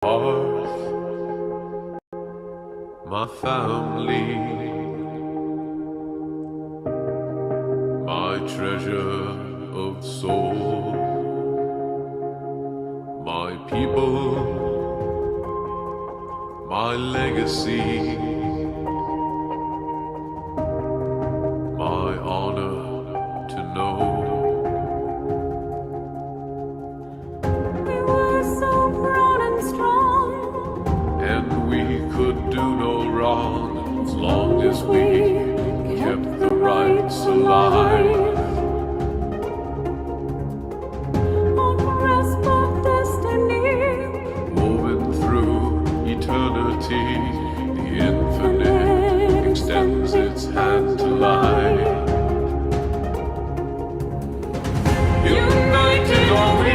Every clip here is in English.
Earth, my family, my treasure of soul, my people, my legacy, my honor to know. We were so proud and strong, And we could do no wrong as long as we kept the rights alive. on grasp of destiny, Woven through eternity, the infinite extends its hand to life. United are we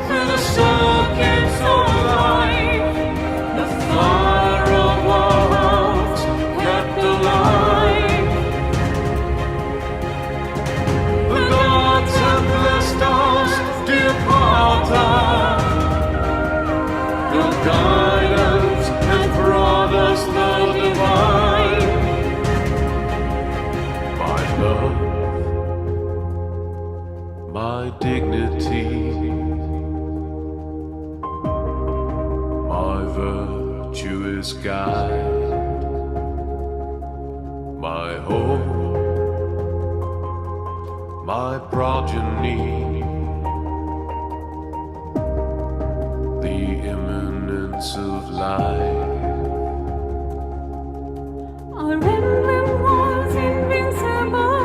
through the circuits of life. The fire of our hearts kept alive. The gods have blessed us, dear Father. Your guidance has brought us the divine. My love, my dignity, my virtuous guide, my hope, my progeny, the imminence of life. our emblem was invincible,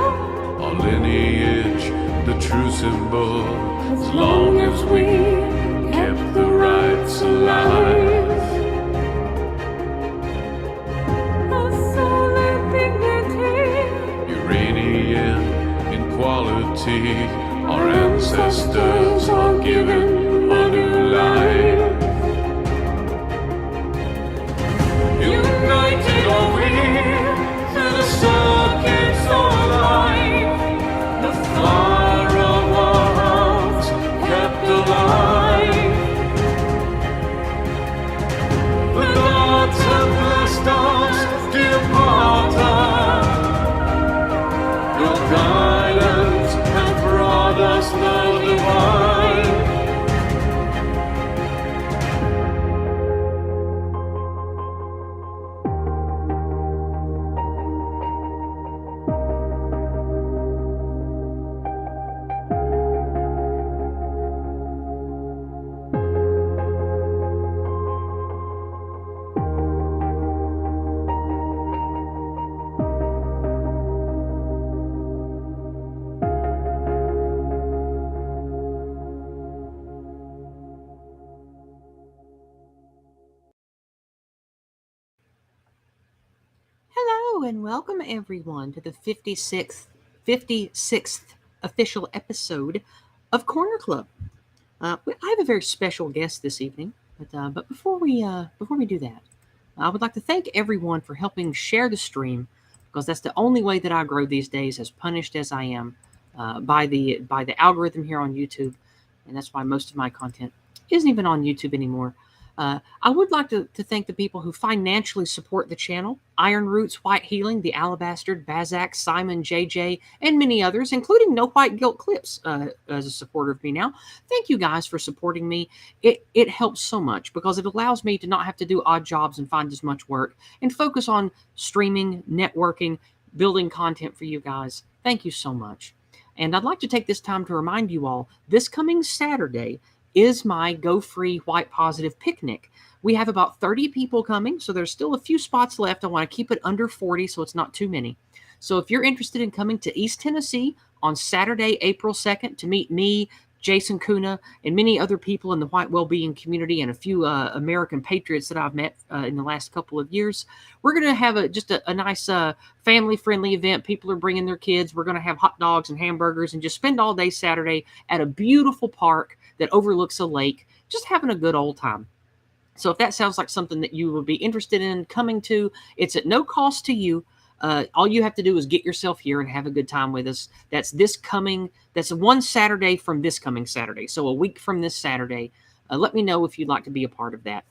Our lineage, the true symbol, as long as we kept the rights alive. our solid dignity, Uranian equality, our ancestors are given a new life. United are we through the circuits of life. The fire of our hearts kept alive. The gods have blessed us, dear Father. Your guidance has brought us the divine. Hello and welcome everyone to the 56th official episode of Corner Club. I have a very special guest this evening, but before we do that, I would like to thank everyone for helping share the stream because that's the only way that I grow these days, as punished as I am by the algorithm here on YouTube, and that's why most of my content isn't even on YouTube anymore. I would like to thank the people who financially support the channel: Iron Roots, White Healing, The Alabastard, Bazak, Simon, JJ, and many others, including No White Guilt Clips as a supporter of me now. Thank you guys for supporting me. It helps so much because it allows me to not have to do odd jobs and find as much work and focus on streaming, networking, building content for you guys. Thank you so much. And I'd like to take this time to remind you all, this coming Saturday is my Go Free White Positive picnic. We have about 30 people coming, so there's still a few spots left. I want to keep it under 40 so it's not too many. So if you're interested in coming to East Tennessee on Saturday, April 2nd to meet me, Jason Kuna, and many other people in the white well-being community and a few American patriots that I've met in the last couple of years, we're going to have just a nice family-friendly event. People are bringing their kids. We're going to have hot dogs and hamburgers and just spend all day Saturday at a beautiful park that overlooks a lake, just having a good old time. So if that sounds like something that you would be interested in coming to, it's at no cost to you. All you have to do is get yourself here and have a good time with us. That's one Saturday from this coming Saturday. So a week from this Saturday. let me know if you'd like to be a part of that.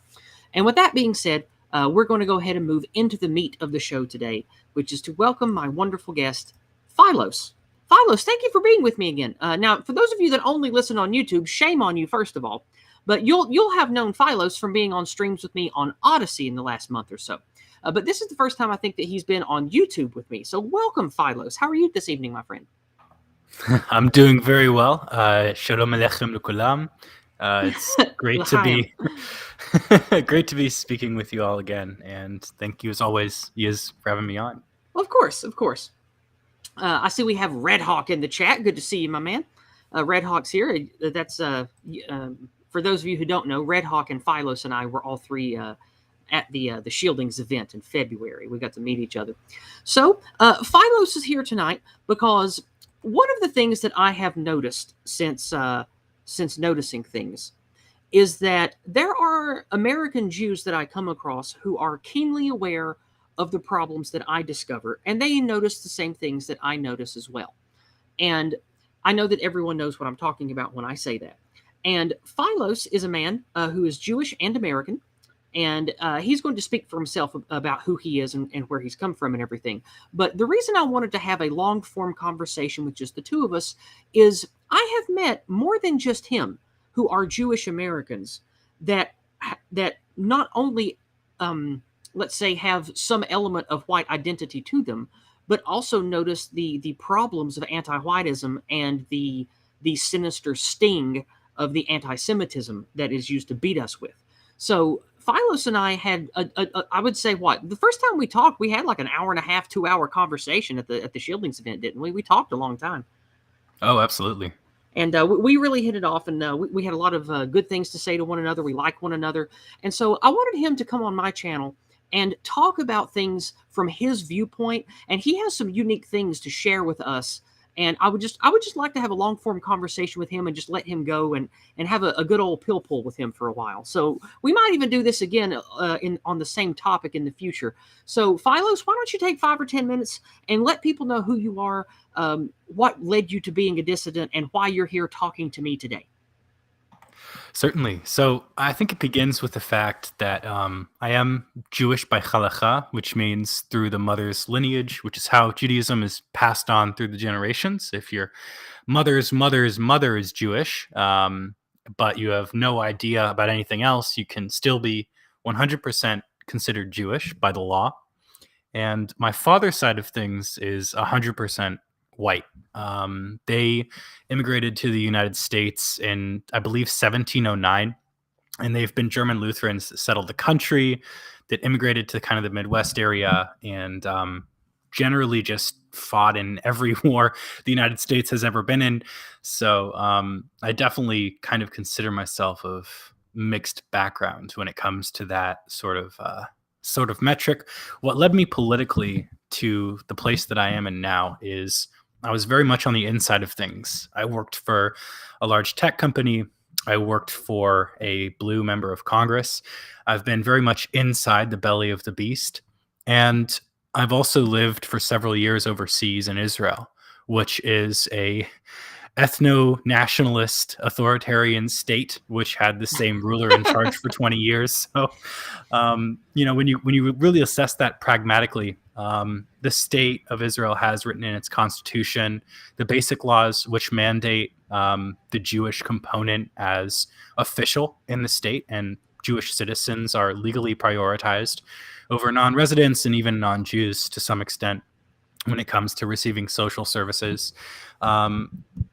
And with that being said, we're going to go ahead and move into the meat of the show today, which is to welcome my wonderful guest, Philos. Philos, thank you for being with me again. Now, for those of you that only listen on YouTube, shame on you, first of all. But you'll have known Philos from being on streams with me on Odyssey in the last month or so. But this is the first time I think that he's been on YouTube with me. So welcome, Philos. How are you this evening, my friend? I'm doing very well. Shalom aleichem l'kulam. It's great to be great to be speaking with you all again, and thank you as always, Yizz, for having me on. Well, of course, of course. I see we have Red Hawk in the chat. Good to see you, my man. Red Hawk's here. That's for those of you who don't know, Red Hawk and Philos and I were all three at the Shieldings event in February. We got to meet each other. So Philos is here tonight because one of the things that I have noticed since noticing things is that there are American Jews that I come across who are keenly aware of the problems that I discover, and they notice the same things that I notice as well. And I know that everyone knows what I'm talking about when I say that. And Philos is a man who is Jewish and American, and he's going to speak for himself about who he is and where he's come from and everything. But the reason I wanted to have a long-form conversation with just the two of us is I have met more than just him who are Jewish Americans that not only, let's say, have some element of white identity to them, but also notice the problems of anti-whiteism and the sinister sting of the anti-Semitism that is used to beat us with. So Philos and I had, I would say, the first time we talked, we had like an hour and a half, 2 hour conversation at the Shieldings event, didn't we? We talked a long time. Oh, absolutely. And we really hit it off, and we had a lot of good things to say to one another. We like one another. And so I wanted him to come on my channel and talk about things from his viewpoint. And he has some unique things to share with us. And I would just like to have a long form conversation with him and just let him go and have a good old pill pull with him for a while. So we might even do this again on the same topic in the future. So Philos, why don't you take 5 or 10 minutes and let people know who you are, what led you to being a dissident, and why you're here talking to me today. Certainly. So I think it begins with the fact that I am Jewish by halacha, which means through the mother's lineage, which is how Judaism is passed on through the generations. If your mother's mother's mother is Jewish, but you have no idea about anything else, you can still be 100% considered Jewish by the law. And my father's side of things is 100% white. They immigrated to the United States in, I believe, 1709, and they've been German Lutherans that settled the country, that immigrated to kind of the Midwest area, and generally just fought in every war the United States has ever been in. So I definitely kind of consider myself of mixed background when it comes to that sort of metric. What led me politically to the place that I am in now is I was very much on the inside of things. I worked for a large tech company. I worked for a blue member of Congress. I've been very much inside the belly of the beast. And I've also lived for several years overseas in Israel, which is a ethno-nationalist authoritarian state, which had the same ruler in charge for 20 years. So, when you really assess that pragmatically, the state of Israel has written in its constitution the basic laws which mandate the Jewish component as official in the state, and Jewish citizens are legally prioritized over non-residents and even non-Jews to some extent when it comes to receiving social services.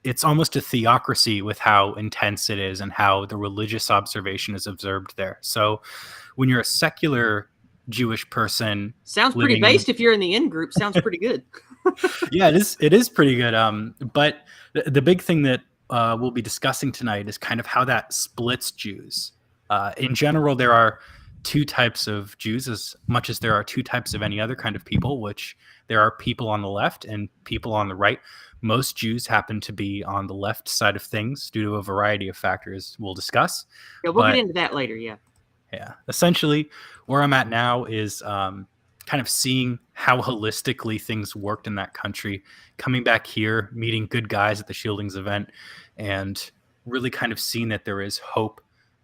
It's almost a theocracy with how intense it is and how the religious observation is observed there. So when you're a secular Jewish person, sounds pretty based. If you're in the in group, sounds pretty good. Yeah, it is pretty good. But the big thing that we'll be discussing tonight is kind of how that splits Jews. In general, there are two types of Jews as much as there are two types of any other kind of people, which there are people on the left and people on the right. Most Jews happen to be on the left side of things due to a variety of factors we'll discuss. Yeah, we'll get into that later, yeah. Yeah. Essentially, where I'm at now is kind of seeing how holistically things worked in that country, coming back here, meeting good guys at the Shieldings event, and really kind of seeing that there is hope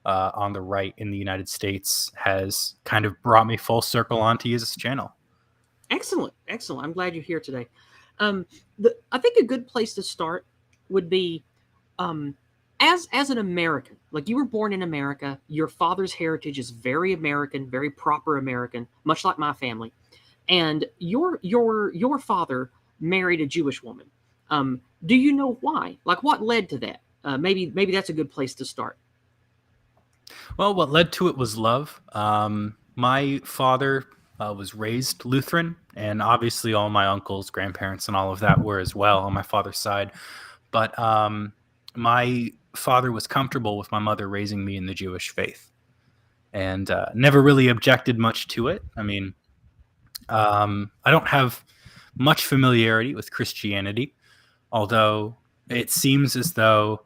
on the right in the United States has kind of brought me full circle onto Yizz's channel. Excellent, excellent. I'm glad you're here today. I think a good place to start would be as an American. Like, you were born in America, your father's heritage is very American, very proper American, much like my family, and your father married a Jewish woman. Do you know why? Like, what led to that? Maybe that's a good place to start. Well, what led to it was love. My father was raised Lutheran, and obviously all my uncles, grandparents, and all of that were as well on my father's side. But my father was comfortable with my mother raising me in the Jewish faith, and never really objected much to it. I mean, I don't have much familiarity with Christianity, although it seems as though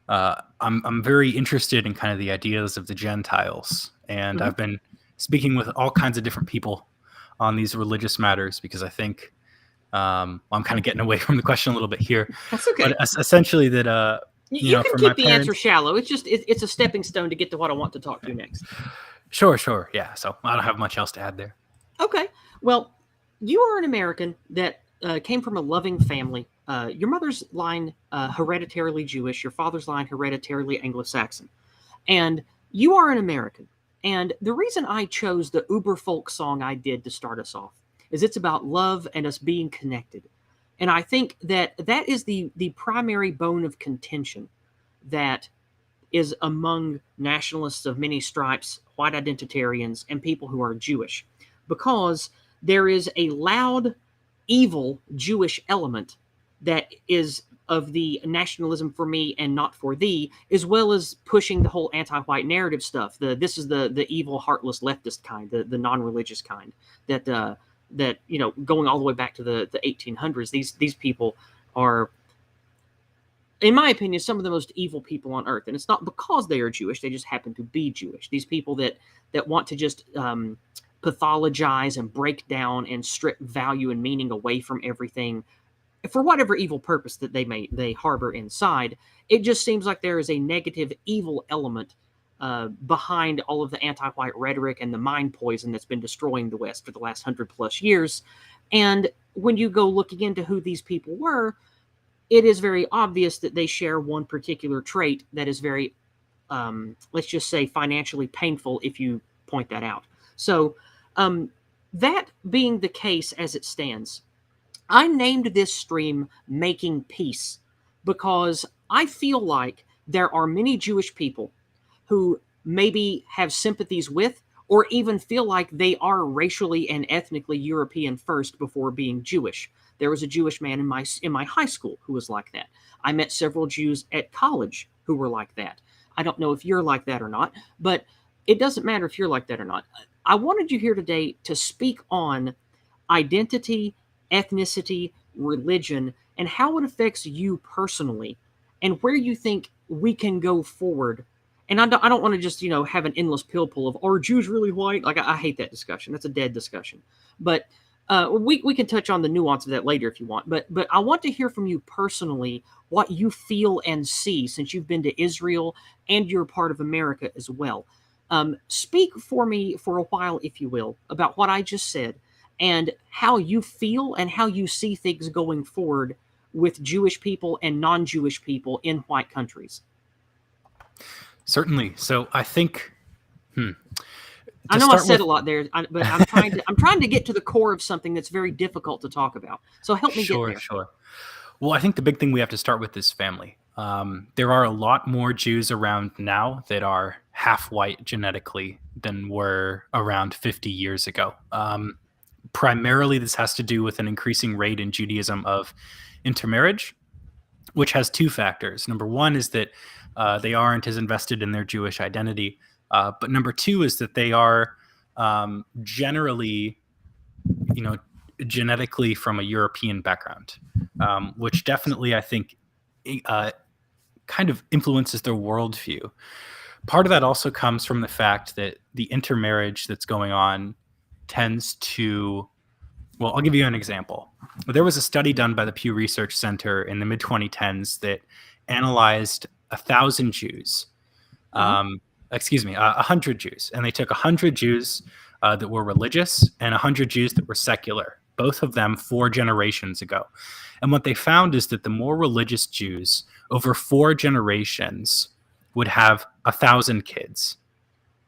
I'm very interested in kind of the ideas of the Gentiles, and I've been speaking with all kinds of different people on these religious matters because I think I'm kind of getting away from the question a little bit here. That's okay. But essentially, that you know, can for keep my the parents, answer shallow. It's just it's a stepping stone to get to what I want to talk to next. Sure, yeah. So I don't have much else to add there. Okay. Well, you are an American that came from a loving family. Your mother's line hereditarily Jewish, your father's line hereditarily Anglo-Saxon, and you are an American. And the reason I chose the uber folk song I did to start us off is it's about love and us being connected. And I think that is the primary bone of contention that is among nationalists of many stripes, white identitarians, and people who are Jewish, because there is a loud, evil Jewish element that is of the nationalism for me and not for thee, as well as pushing the whole anti-white narrative stuff. This is the evil, heartless leftist kind, the non-religious kind, that going all the way back to the 1800s. These people are, in my opinion, some of the most evil people on earth. And it's not because they are Jewish, they just happen to be Jewish. These people that want to just pathologize and break down and strip value and meaning away from everything for whatever evil purpose that they harbor inside. It just seems like there is a negative, evil element behind all of the anti-white rhetoric and the mind poison that's been destroying the West for the last 100+ years. And when you go looking into who these people were, it is very obvious that they share one particular trait that is very, let's just say, financially painful if you point that out. So that being the case as it stands, I named this stream Making Peace because I feel like there are many Jewish people who maybe have sympathies with or even feel like they are racially and ethnically European first before being Jewish. There was a Jewish man in my high school who was like that. I met several Jews at college who were like that. I don't know if you're like that or not, but it doesn't matter if you're like that or not. I wanted you here today to speak on identity, ethnicity, religion, and how it affects you personally, and where you think we can go forward. And I don't want to just have an endless pill pull of, are Jews really white? Like, I hate that discussion. That's a dead discussion. But we can touch on the nuance of that later if you want. But I want to hear from you personally what you feel and see, since you've been to Israel and you're part of America as well. Speak for me for a while, if you will, about what I just said and how you feel and how you see things going forward with Jewish people and non-Jewish people in white countries. Certainly. So I think, I know I said a lot there, but I'm trying to get to the core of something that's very difficult to talk about. So help me get there. Sure. Well, I think the big thing we have to start with is family. There are a lot more Jews around now that are half white genetically than were around 50 years ago. Primarily, this has to do with an increasing rate in Judaism of intermarriage, which has two factors. Number one is that they aren't as invested in their Jewish identity. But number two is that they are generally, genetically from a European background, which definitely, I think, kind of influences their worldview. Part of that also comes from the fact that the intermarriage that's going on tends to, well, I'll give you an example. There was a study done by the Pew Research Center in the mid-2010s that analyzed 1,000 Jews. 100 Jews, and they took 100 Jews that were religious and 100 Jews that were secular, both of them 4 generations ago. And what they found is that the more religious Jews over 4 generations would have 1,000 kids,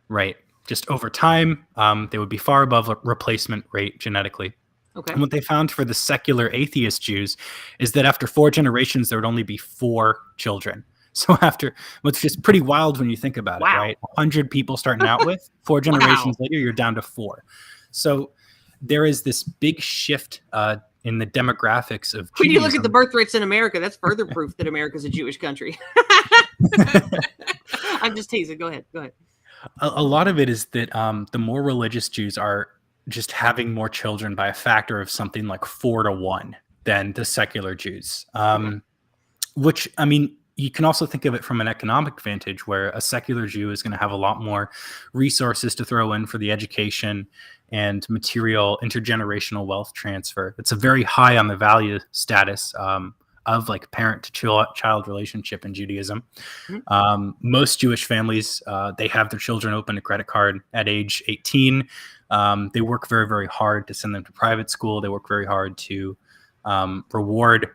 right? Just over time, they would be far above a replacement rate genetically. Okay. And what they found for the secular atheist Jews is that after 4 generations, there would only be 4 children. So which is pretty wild when you think about it, right? 100 people starting out with, 4 generations later, you're down to 4. So there is this big shift in the demographics of When Judaism. you look at the birth rates in America, that's further proof that America's a Jewish country. I'm just teasing. Go ahead. A lot of it is that the more religious Jews are just having more children by a factor of something like 4 to 1 than the secular Jews. Which, I mean, you can also think of it from an economic vantage where a secular Jew is going to have a lot more resources to throw in for the education and material intergenerational wealth transfer. It's a very high on the value status of like parent to child relationship in Judaism. Most Jewish families, they have their children open a credit card at age 18. They work very, very hard to send them to private school. They work very hard to reward,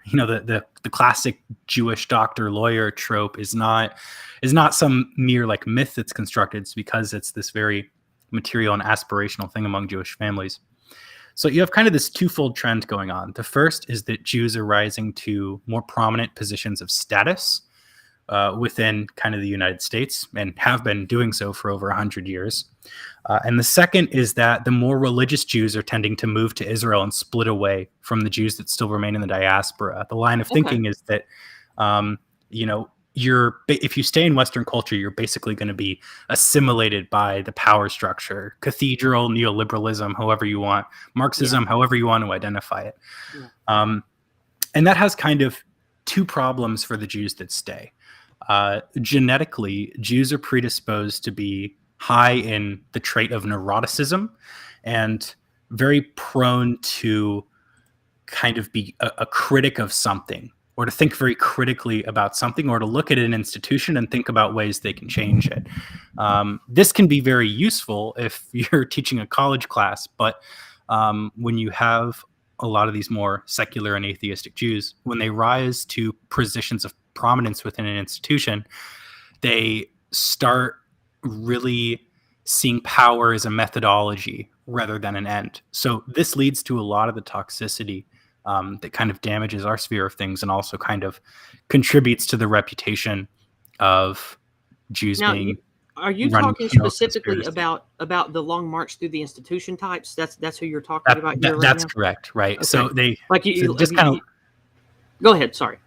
the classic Jewish doctor lawyer trope is not some mere like myth that's constructed. It's because it's this very material and aspirational thing among Jewish families. So you have kind of this twofold trend going on. The first is that Jews are rising to more prominent positions of status within kind of the United States and have been doing so for over 100 years. And the second is that the more religious Jews are tending to move to Israel and split away from the Jews that still remain in the diaspora. The line of thinking is that, if you stay in Western culture, you're basically going to be assimilated by the power structure, cathedral, neoliberalism, however you want, Marxism, however you want to identify it. And that has kind of 2 problems for the Jews that stay. Genetically, Jews are predisposed to be high in the trait of neuroticism and very prone to kind of be a critic of something, or to think very critically about something, or to look at an institution and think about ways they can change it. This can be very useful if you're teaching a college class, but when you have a lot of these more secular and atheistic Jews, when they rise to positions of prominence within an institution, they start really seeing power as a methodology rather than an end. So this leads to a lot of the toxicity that kind of damages our sphere of things and also kind of contributes to the reputation of Jews being. Are you talking specifically about the long march through the institution types? That's who you're talking about. That's correct, right? Okay. So they Go ahead. Sorry.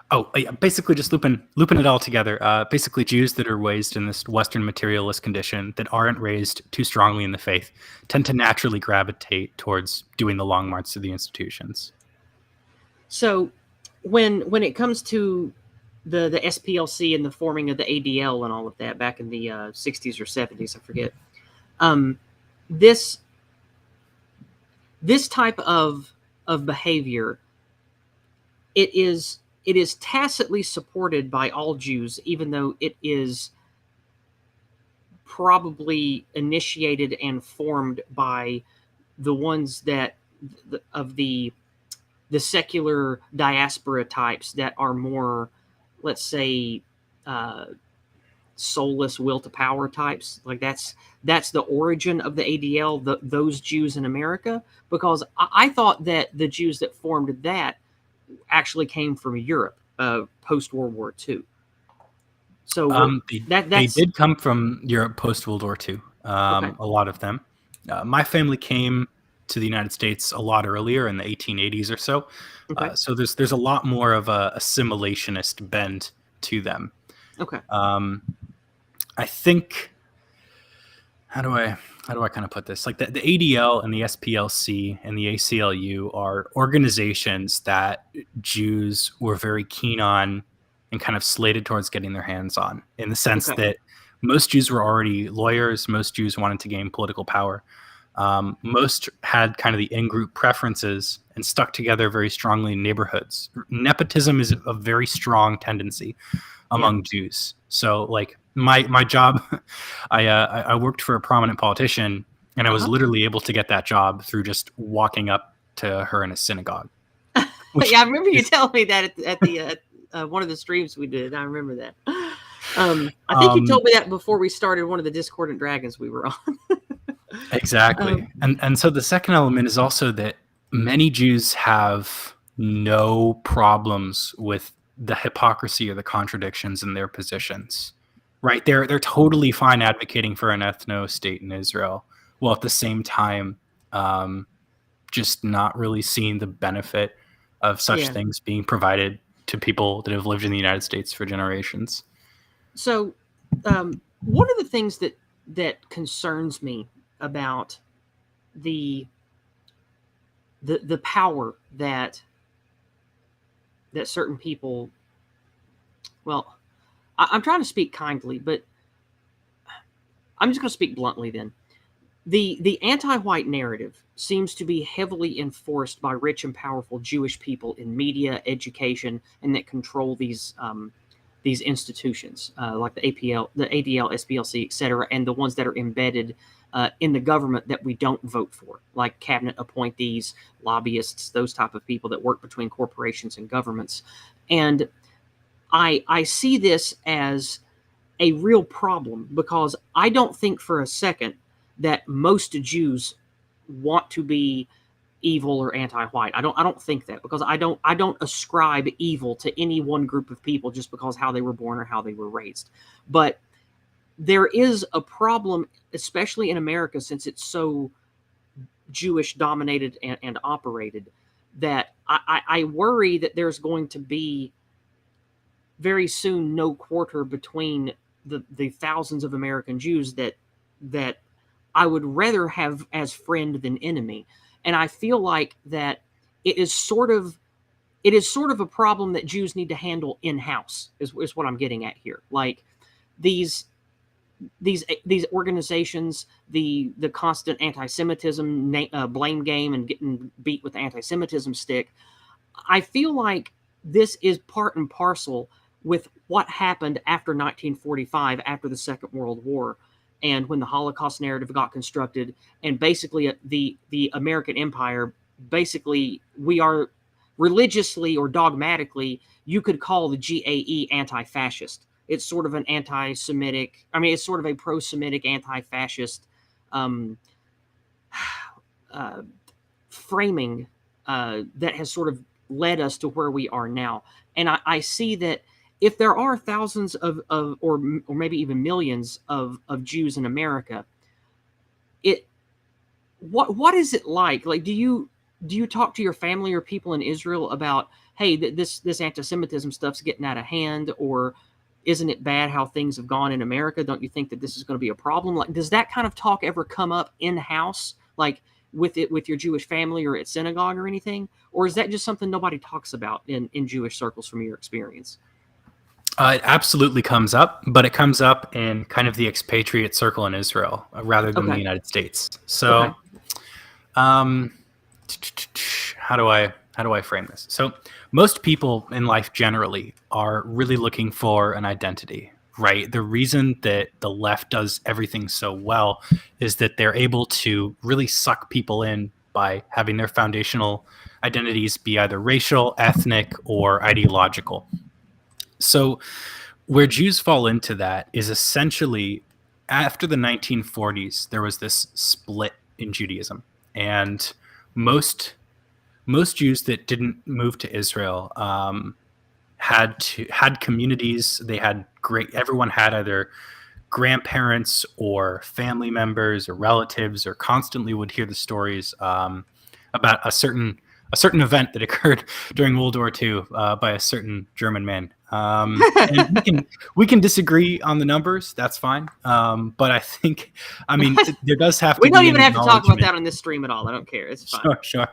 Oh, yeah, basically just looping it all together. Basically, Jews that are raised in this Western materialist condition that aren't raised too strongly in the faith tend to naturally gravitate towards doing the long march through the institutions. So, when it comes to the SPLC and the forming of the ADL and all of that back in the 60s or 70s, I forget. This type of behavior, it is tacitly supported by all Jews, even though it is probably initiated and formed by the ones that of the secular diaspora types that are more, let's say, soulless will to power types. Like that's the origin of the ADL, those Jews in America, because I thought that the Jews that formed that actually came from Europe post World War II. So they did come from Europe post World War II. A lot of them. My family came to the United States a lot earlier in the 1880s or so. So there's a lot more of a assimilationist bend to them. Okay. I think, how do I kind of put this? Like the ADL and the SPLC and the ACLU are organizations that Jews were very keen on and kind of slated towards getting their hands on, in the sense that most Jews were already lawyers. Most Jews wanted to gain political power. Most had kind of the in-group preferences and stuck together very strongly in neighborhoods. Nepotism is a very strong tendency among Jews. So like my job, I worked for a prominent politician, and I was Uh-huh. literally able to get that job through just walking up to her in a synagogue. Which Yeah, I remember you is- telling me that at the one of the streams we did. I remember that. I think you told me that before we started one of the Discordant Dragons we were on. Exactly. And so the second element is also that many Jews have no problems with the hypocrisy or the contradictions in their positions. Right? They're totally fine advocating for an ethno state in Israel, while at the same time just not really seeing the benefit of such Yeah. things being provided to people that have lived in the United States for generations. So, one of the things that concerns me about the power that certain people, well, I'm trying to speak kindly, but I'm just going to speak bluntly then. The anti-white narrative seems to be heavily enforced by rich and powerful Jewish people in media, education, and that control these institutions like the APL, the ADL, SPLC, etc., and the ones that are embedded in the government that we don't vote for, like cabinet appointees, lobbyists, those type of people that work between corporations and governments. And I see this as a real problem because I don't think for a second that most Jews want to be evil or anti-white. I don't think that, because I don't ascribe evil to any one group of people just because how they were born or how they were raised. But there is a problem, especially in America, since it's so Jewish dominated and operated, that I worry that there's going to be very soon no quarter between the thousands of American Jews that I would rather have as friend than enemy. And I feel like that it is sort of a problem that Jews need to handle in-house is what I'm getting at here. Like these organizations, the constant anti-Semitism blame game and getting beat with the anti-Semitism stick. I feel like this is part and parcel with what happened after 1945, after the Second World War, and when the Holocaust narrative got constructed, and basically the American Empire, basically we are religiously or dogmatically, you could call the GAE anti-fascist. It's sort of an anti-Semitic, it's sort of a pro-Semitic anti-fascist framing that has sort of led us to where we are now. And I see that if there are thousands of or maybe even millions of Jews in America, what is it like? Like, do you talk to your family or people in Israel about, hey, this anti-Semitism stuff's getting out of hand, or isn't it bad how things have gone in America? Don't you think that this is going to be a problem? Like, does that kind of talk ever come up in-house, like with your Jewish family or at synagogue or anything? Or is that just something nobody talks about in Jewish circles from your experience? It absolutely comes up, but it comes up in kind of the expatriate circle in Israel rather than the United States. So, how do I frame this? So, most people in life generally are really looking for an identity, right? The reason that the left does everything so well is that they're able to really suck people in by having their foundational identities be either racial, ethnic, or ideological. So where Jews fall into that is essentially after the 1940s, there was this split in Judaism, and most Jews that didn't move to Israel had communities. They had everyone had either grandparents or family members or relatives, or constantly would hear the stories about a certain event that occurred during World War II by a certain German man. And we can disagree on the numbers. That's fine. But I think, there does have to be. We don't even have to talk about that on this stream at all. I don't care. It's fine. Sure.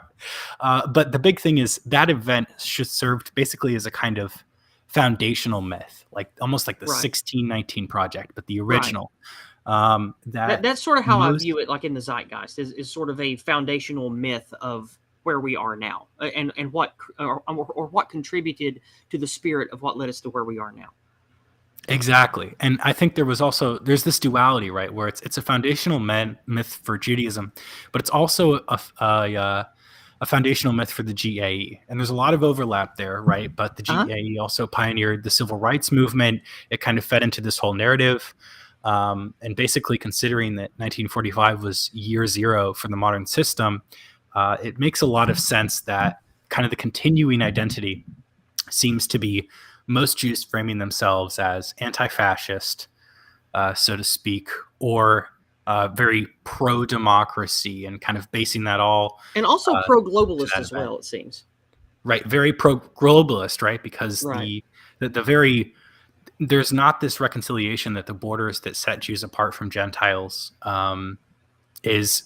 But the big thing is that event served basically as a kind of foundational myth, like almost like the 1619 Project, but the original. That's sort of how I view it, like in the zeitgeist, is sort of a foundational myth of where we are now, and what or what contributed to the spirit of what led us to where we are now. Exactly. And I think there's this duality, right, where it's a foundational myth for Judaism, but it's also a foundational myth for the GAE. And there's a lot of overlap there, right? But the Uh-huh. GAE also pioneered the civil rights movement. It kind of fed into this whole narrative. And basically, considering that 1945 was year zero for the modern system, it makes a lot of sense that kind of the continuing identity seems to be most Jews framing themselves as anti-fascist, so to speak, or very pro-democracy, and kind of basing that all And also to pro-globalist that as event. well, it seems. Right, very pro-globalist, right? Because Right. the very there's not this reconciliation that the borders that set Jews apart from Gentiles is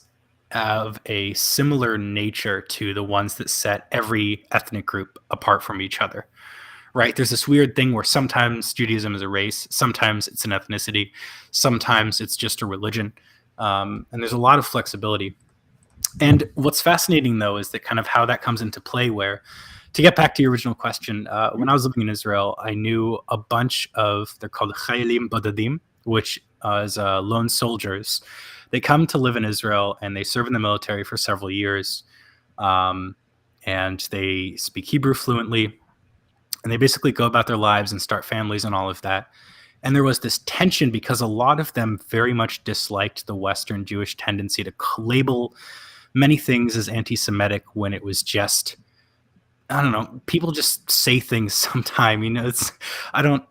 of a similar nature to the ones that set every ethnic group apart from each other. Right? There's this weird thing where sometimes Judaism is a race, sometimes it's an ethnicity, sometimes it's just a religion, and there's a lot of flexibility. And what's fascinating, though, is that kind of how that comes into play. Where, to get back to your original question, when I was living in Israel, I knew a bunch of, they're called Chayalim Bodadim, which is lone soldiers. They come to live in Israel and they serve in the military for several years, and they speak Hebrew fluently. And they basically go about their lives and start families and all of that. And there was this tension because a lot of them very much disliked the Western Jewish tendency to label many things as anti-Semitic when it was just, I don't know, people just say things sometime, it's, I don't,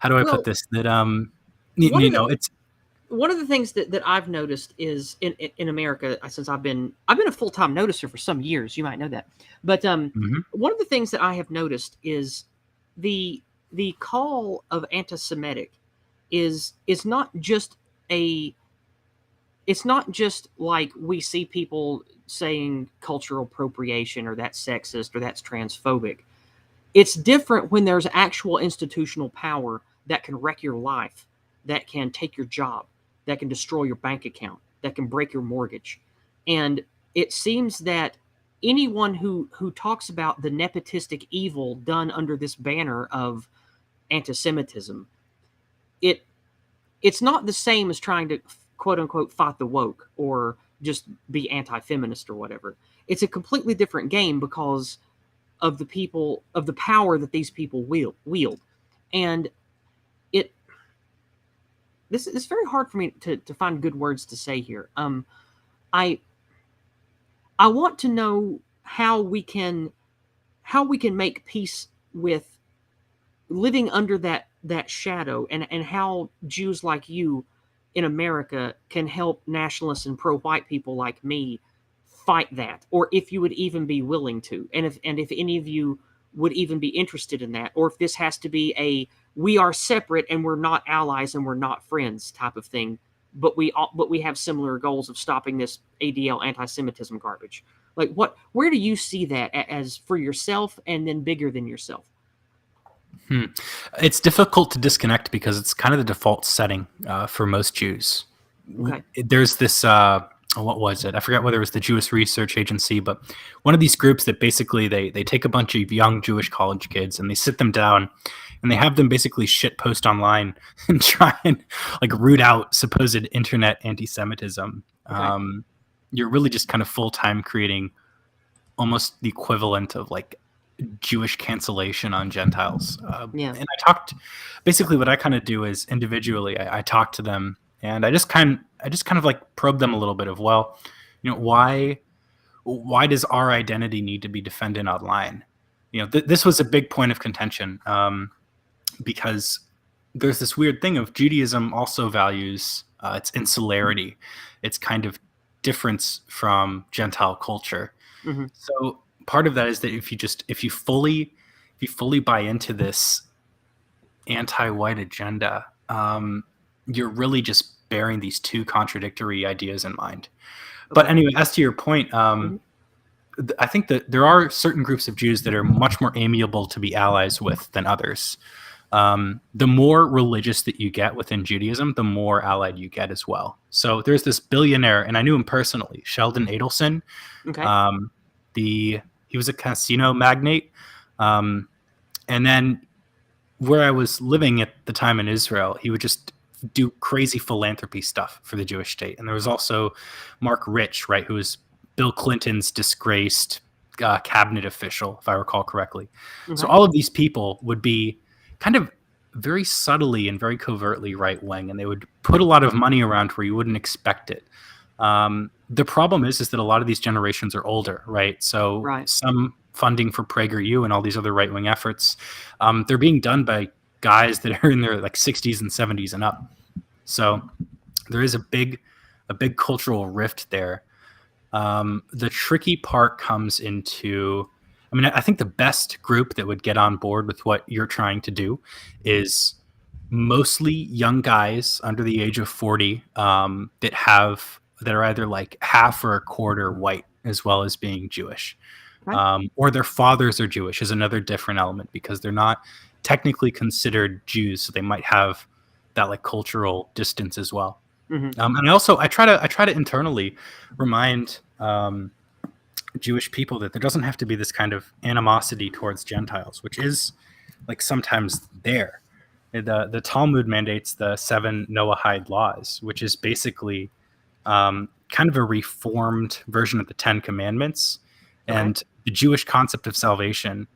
how do I put Well, this? That, one of the it's, one of the things that I've noticed is in America, since I've been a full-time noticer for some years, you might know that. But mhm. one of the things that I have noticed is the call of anti-Semitic is not just a it's not just like we see people saying cultural appropriation or that's sexist or that's transphobic. It's different when there's actual institutional power that can wreck your life, that can take your job, that can destroy your bank account, that can break your mortgage. And it seems that anyone who talks about the nepotistic evil done under this banner of anti-Semitism, it it's not the same as trying to quote unquote fight the woke or just be anti-feminist or whatever. It's a completely different game because of the power that these people wield. And it this is very hard for me to find good words to say here. I I want to know how we can make peace with living under that shadow, and how Jews like you in America can help nationalists and pro-white people like me fight that, or if you would even be willing to, and if any of you would even be interested in that, or if this has to be a we are separate and we're not allies and we're not friends type of thing, but we have similar goals of stopping this ADL anti-Semitism garbage. Like where do you see that as for yourself and then bigger than yourself? Hmm. It's difficult to disconnect because it's kind of the default setting for most Jews. Okay. There's this, what was it? I forget whether it was the Jewish Research Agency, but one of these groups that basically they take a bunch of young Jewish college kids and they sit them down and they have them basically shit post online and try and like root out supposed internet anti-Semitism. Okay. You're really just kind of full-time creating almost the equivalent of like Jewish cancellation on Gentiles. Yeah. And basically what I kind of do is individually, I talk to them and I just kind of like probe them a little bit of, well, why does our identity need to be defended online? This was a big point of contention because there's this weird thing of Judaism also values its insularity, its kind of difference from Gentile culture. Hmm. So part of that is that if you fully buy into this anti-white agenda, you're really just bearing these two contradictory ideas in mind. But Okay. anyway, as to your point, Hmm. I think that there are certain groups of Jews that are much more amiable to be allies with than others. The more religious that you get within Judaism, the more allied you get as well. So there's this billionaire, and I knew him personally, Sheldon Adelson. Okay. He was a casino magnate, and then where I was living at the time in Israel, he would just do crazy philanthropy stuff for the Jewish state. And there was also Mark Rich, right, who was Bill Clinton's disgraced cabinet official, if I recall correctly. So all of these people would be kind of very subtly and very covertly right wing, and they would put a lot of money around where you wouldn't expect it. The problem is that a lot of these generations are older, right? So some funding for PragerU and all these other right wing efforts, they're being done by guys that are in their like 60s and 70s and up. So there is a big cultural rift there. The tricky part comes into, I mean, I think the best group that would get on board with what you're trying to do is mostly young guys under the age of 40 that are either like half or a quarter white, as well as being Jewish. Or their fathers are Jewish is another different element, because they're not technically considered Jews, so they might have that like cultural distance as well. And I try to internally remind Jewish people that there doesn't have to be this kind of animosity towards Gentiles, which is like sometimes there. The Talmud mandates the 7 Noahide laws, which is basically kind of a reformed version of the 10 Commandments. And the Jewish concept of salvation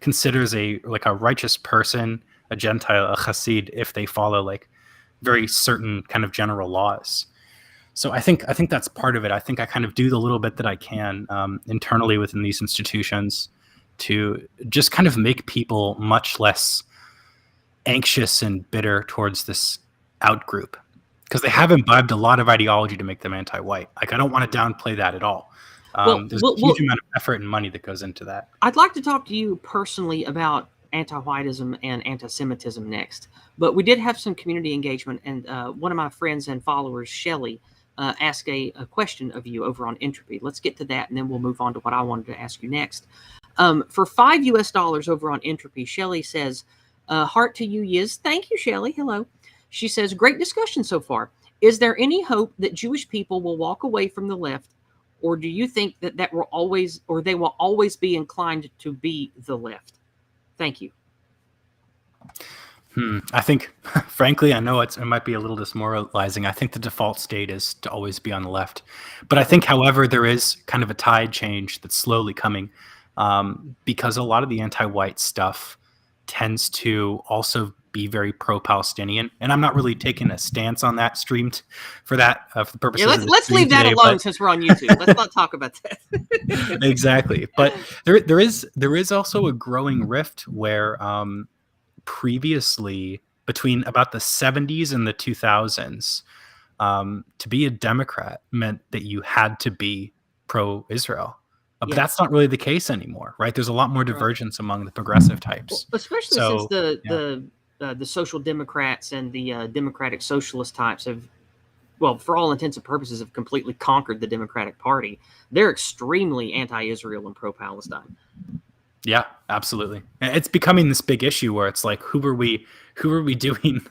considers a righteous person, a Gentile, a Chassid, if they follow like very certain kind of general laws. So I think that's part of it. I think I kind of do the little bit that I can internally within these institutions to just kind of make people much less anxious and bitter towards this out group, because they have imbibed a lot of ideology to make them anti-white. Like, I don't want to downplay that at all. There's a huge amount of effort and money that goes into that. I'd like to talk to you personally about anti-whiteism and anti-Semitism next, but we did have some community engagement, and one of my friends and followers, Shelley, asked a question of you over on Entropy. Let's get to that, and then we'll move on to what I wanted to ask you next. For $5 US over on Entropy, Shelley says, heart to you, Yizz. Thank you, Shelley. Hello. She says, great discussion so far. Is there any hope that Jewish people will walk away from the left, or do you think that they will always be inclined to be the left? Thank you. I think, frankly, I know it might be a little demoralizing. I think the default state is to always be on the left. But I think, however, there is kind of a tide change that's slowly coming, because a lot of the anti-white stuff tends to also be very pro-Palestinian. And I'm not really taking a stance on that streamed for that, for the purposes of let's leave that alone since we're on YouTube. Let's not talk about that. Exactly. But there is also a growing rift where previously, between about the 70s and the 2000s, to be a Democrat meant that you had to be pro-Israel. But that's not really the case anymore, right? There's a lot more divergence among the progressive types. Well, especially since the Social Democrats and the Democratic Socialist types have, well, for all intents and purposes, have completely conquered the Democratic Party. They're extremely anti-Israel and pro-Palestine. Yeah, absolutely. It's becoming this big issue where it's like, who are we doing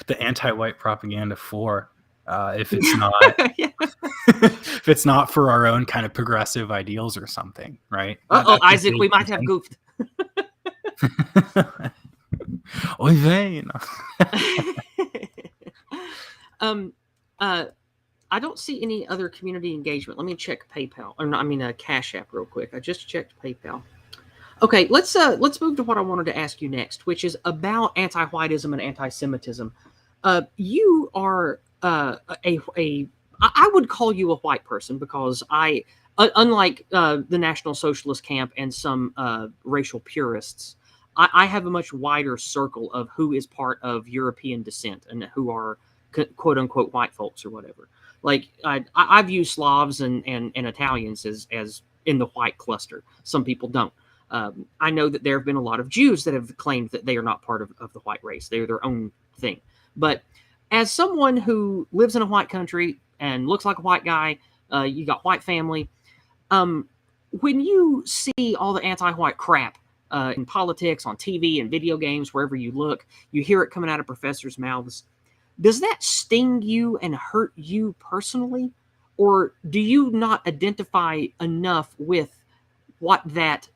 the anti-white propaganda for? If it's not, if it's not for our own kind of progressive ideals or something, right? Isaac, we might have goofed. Oy vey. I don't see any other community engagement. Let me check PayPal, or no, I mean Cash App real quick. I just checked PayPal. Okay, let's move to what I wanted to ask you next, which is about anti-whiteism and anti-Semitism. You are I would call you a white person, because I, unlike the National Socialist camp and some racial purists, I have a much wider circle of who is part of European descent and who are quote unquote white folks or whatever. Like I view Slavs and Italians as in the white cluster. Some people don't. I know that there have been a lot of Jews that have claimed that they are not part of the white race. They're their own thing. But as someone who lives in a white country and looks like a white guy, you got white family. When you see all the anti-white crap in politics, on TV and video games, wherever you look, you hear it coming out of professors' mouths. Does that sting you and hurt you personally? Or do you not identify enough with what that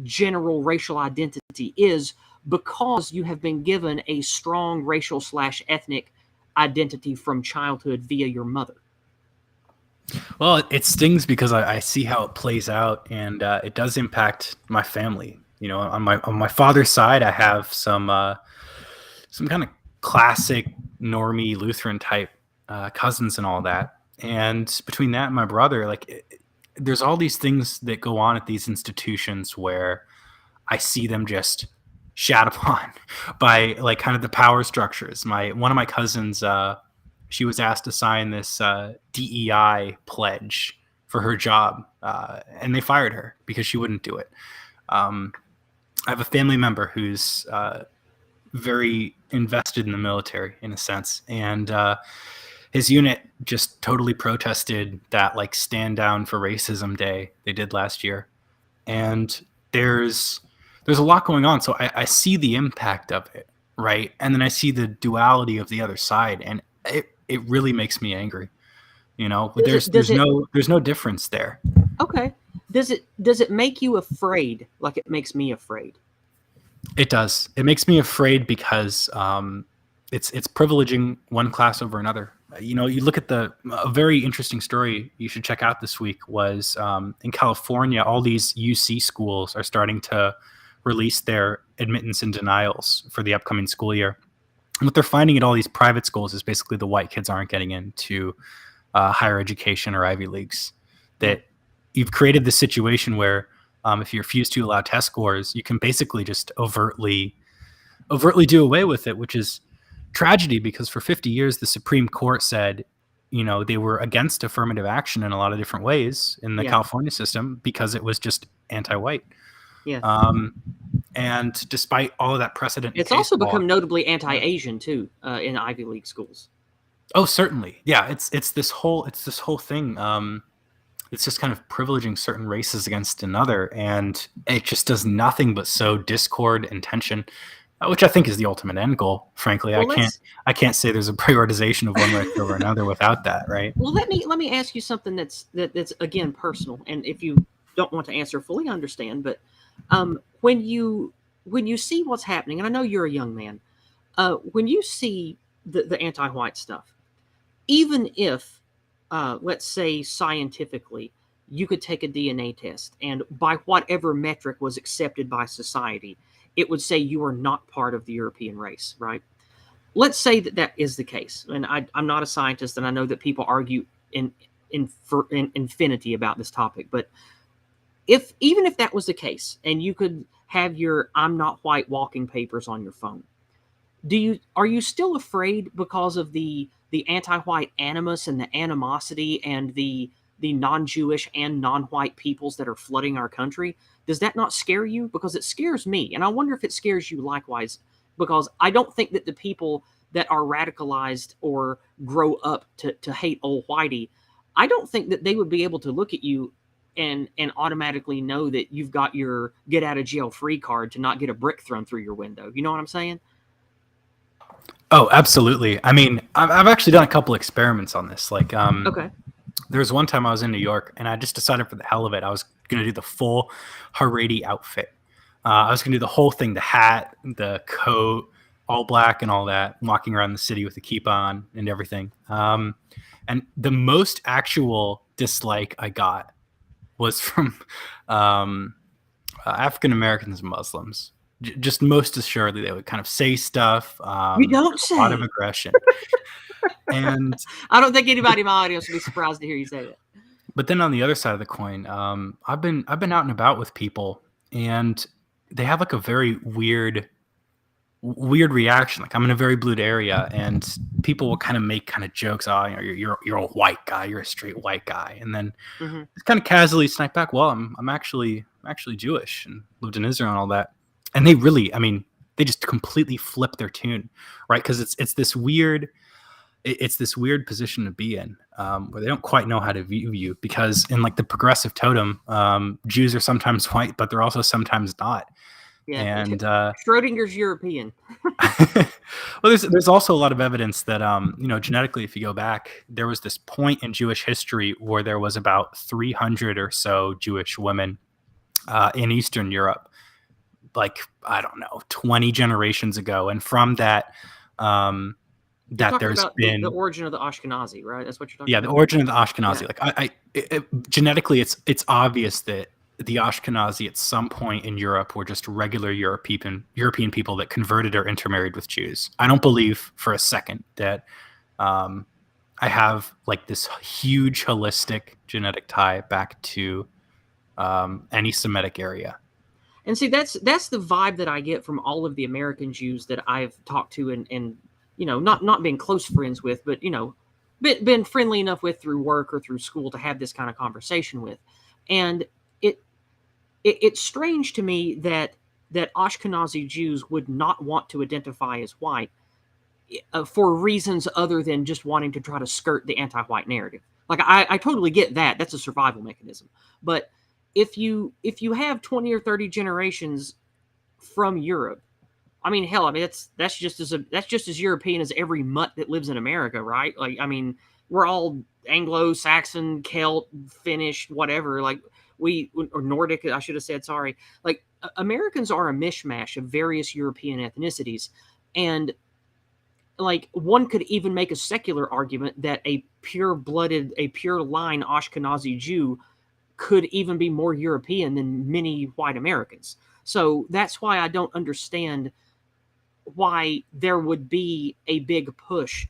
general racial identity is because you have been given a strong racial/ethnic identity from childhood via your mother? Well, it stings because I see how it plays out, and it does impact my family. You know, on my father's side, I have some kind of classic normie Lutheran type cousins and all that. And between that and my brother, there's all these things that go on at these institutions where I see them just shat upon by like kind of the power structures. One of my cousins, she was asked to sign this DEI pledge for her job, and they fired her because she wouldn't do it. I have a family member who's very invested in the military in a sense, and his unit just totally protested that like stand down for racism day they did last year. And there's a lot going on, so I see the impact of it, right? And then I see the duality of the other side, and it really makes me angry. You know, there's no difference there. Okay. Does it make you afraid like it makes me afraid? It does. It makes me afraid because it's privileging one class over another. You know, you look at a very interesting story you should check out this week was in California, all these UC schools are starting to release their admittance and denials for the upcoming school year. And what they're finding at all these private schools is basically the white kids aren't getting into higher education or Ivy Leagues. That you've created this situation where if you refuse to allow test scores, you can basically just overtly do away with it, which is tragedy because for 50 years, the Supreme Court said, you know, they were against affirmative action in a lot of different ways in the California system because it was just anti-white. Yeah. And despite all of that precedent, it's also become notably anti-Asian too in Ivy League schools. Oh, certainly. Yeah. It's this whole thing. It's just kind of privileging certain races against another, and it just does nothing but sow discord and tension, which I think is the ultimate end goal. Frankly, well, I can't say there's a prioritization of one race over another without that, right? Well, let me ask you something that's again personal, and if you don't want to answer fully, I understand. But when you see what's happening, and I know you're a young man, when you see the anti-white stuff, even if let's say scientifically, you could take a DNA test and by whatever metric was accepted by society, it would say you are not part of the European race, right? Let's say that is the case. And I'm not a scientist, and I know that people argue in infinity about this topic. But even if that was the case, and you could have your "I'm not white" walking papers on your phone, are you still afraid because of the anti-white animus and the animosity and the non-Jewish and non-white peoples that are flooding our country? Does that not scare you? Because it scares me. And I wonder if it scares you likewise, because I don't think that the people that are radicalized or grow up to hate old whitey, I don't think that they would be able to look at you and automatically know that you've got your get out of jail free card to not get a brick thrown through your window. You know what I'm saying? Oh, absolutely. I mean, I've actually done a couple experiments on this. Like, okay. There was one time I was in New York, and I just decided for the hell of it, I was going to do the full Haredi outfit. I was going to do the whole thing, the hat, the coat, all black and all that, walking around the city with the kippah on and everything. And the most actual dislike I got was from African Americans and Muslims. Just most assuredly, they would kind of say stuff. You don't say. A lot of aggression. And I don't think anybody in my audience would be surprised to hear you say that. But then on the other side of the coin, I've been out and about with people, and they have like a very weird reaction. Like I'm in a very blue area, and people will kind of make kind of jokes. Oh, you know, you're a white guy. You're a straight white guy, and then it's kind of casually snipe back. Well, I'm actually Jewish and lived in Israel and all that. And they really, I mean, they just completely flip their tune, right? Because it's this weird position to be in, where they don't quite know how to view you. Because in like the progressive totem, Jews are sometimes white, but they're also sometimes not. Yeah, and Schrodinger's European. Well, there's also a lot of evidence that you know, genetically, if you go back, there was this point in Jewish history where there was about 300 or so Jewish women in Eastern Europe. like, I don't know, 20 generations ago. And from that, You're that talking there's about been, the origin of the Ashkenazi, right? That's what you're talking yeah, the about? origin of the Ashkenazi. Yeah. Like genetically, it's obvious that the Ashkenazi at some point in Europe were just regular European people that converted or intermarried with Jews. I don't believe for a second that I have like this huge holistic genetic tie back to any Semitic area. And see, that's the vibe that I get from all of the American Jews that I've talked to, and not being close friends with, but been friendly enough with through work or through school to have this kind of conversation with. And it's strange to me that Ashkenazi Jews would not want to identify as white for reasons other than just wanting to try to skirt the anti-white narrative. Like I totally get that. That's a survival mechanism. But if you have 20 or 30 generations from Europe, I mean, hell, I mean that's just as European as every mutt that lives in America, right? Like, I mean, we're all Anglo-Saxon, Celt, Finnish, whatever. Like or Nordic, I should have said, sorry. Like Americans are a mishmash of various European ethnicities, and like one could even make a secular argument that a pure-blooded, a pure-line Ashkenazi Jew could even be more European than many white Americans. So that's why I don't understand why there would be a big push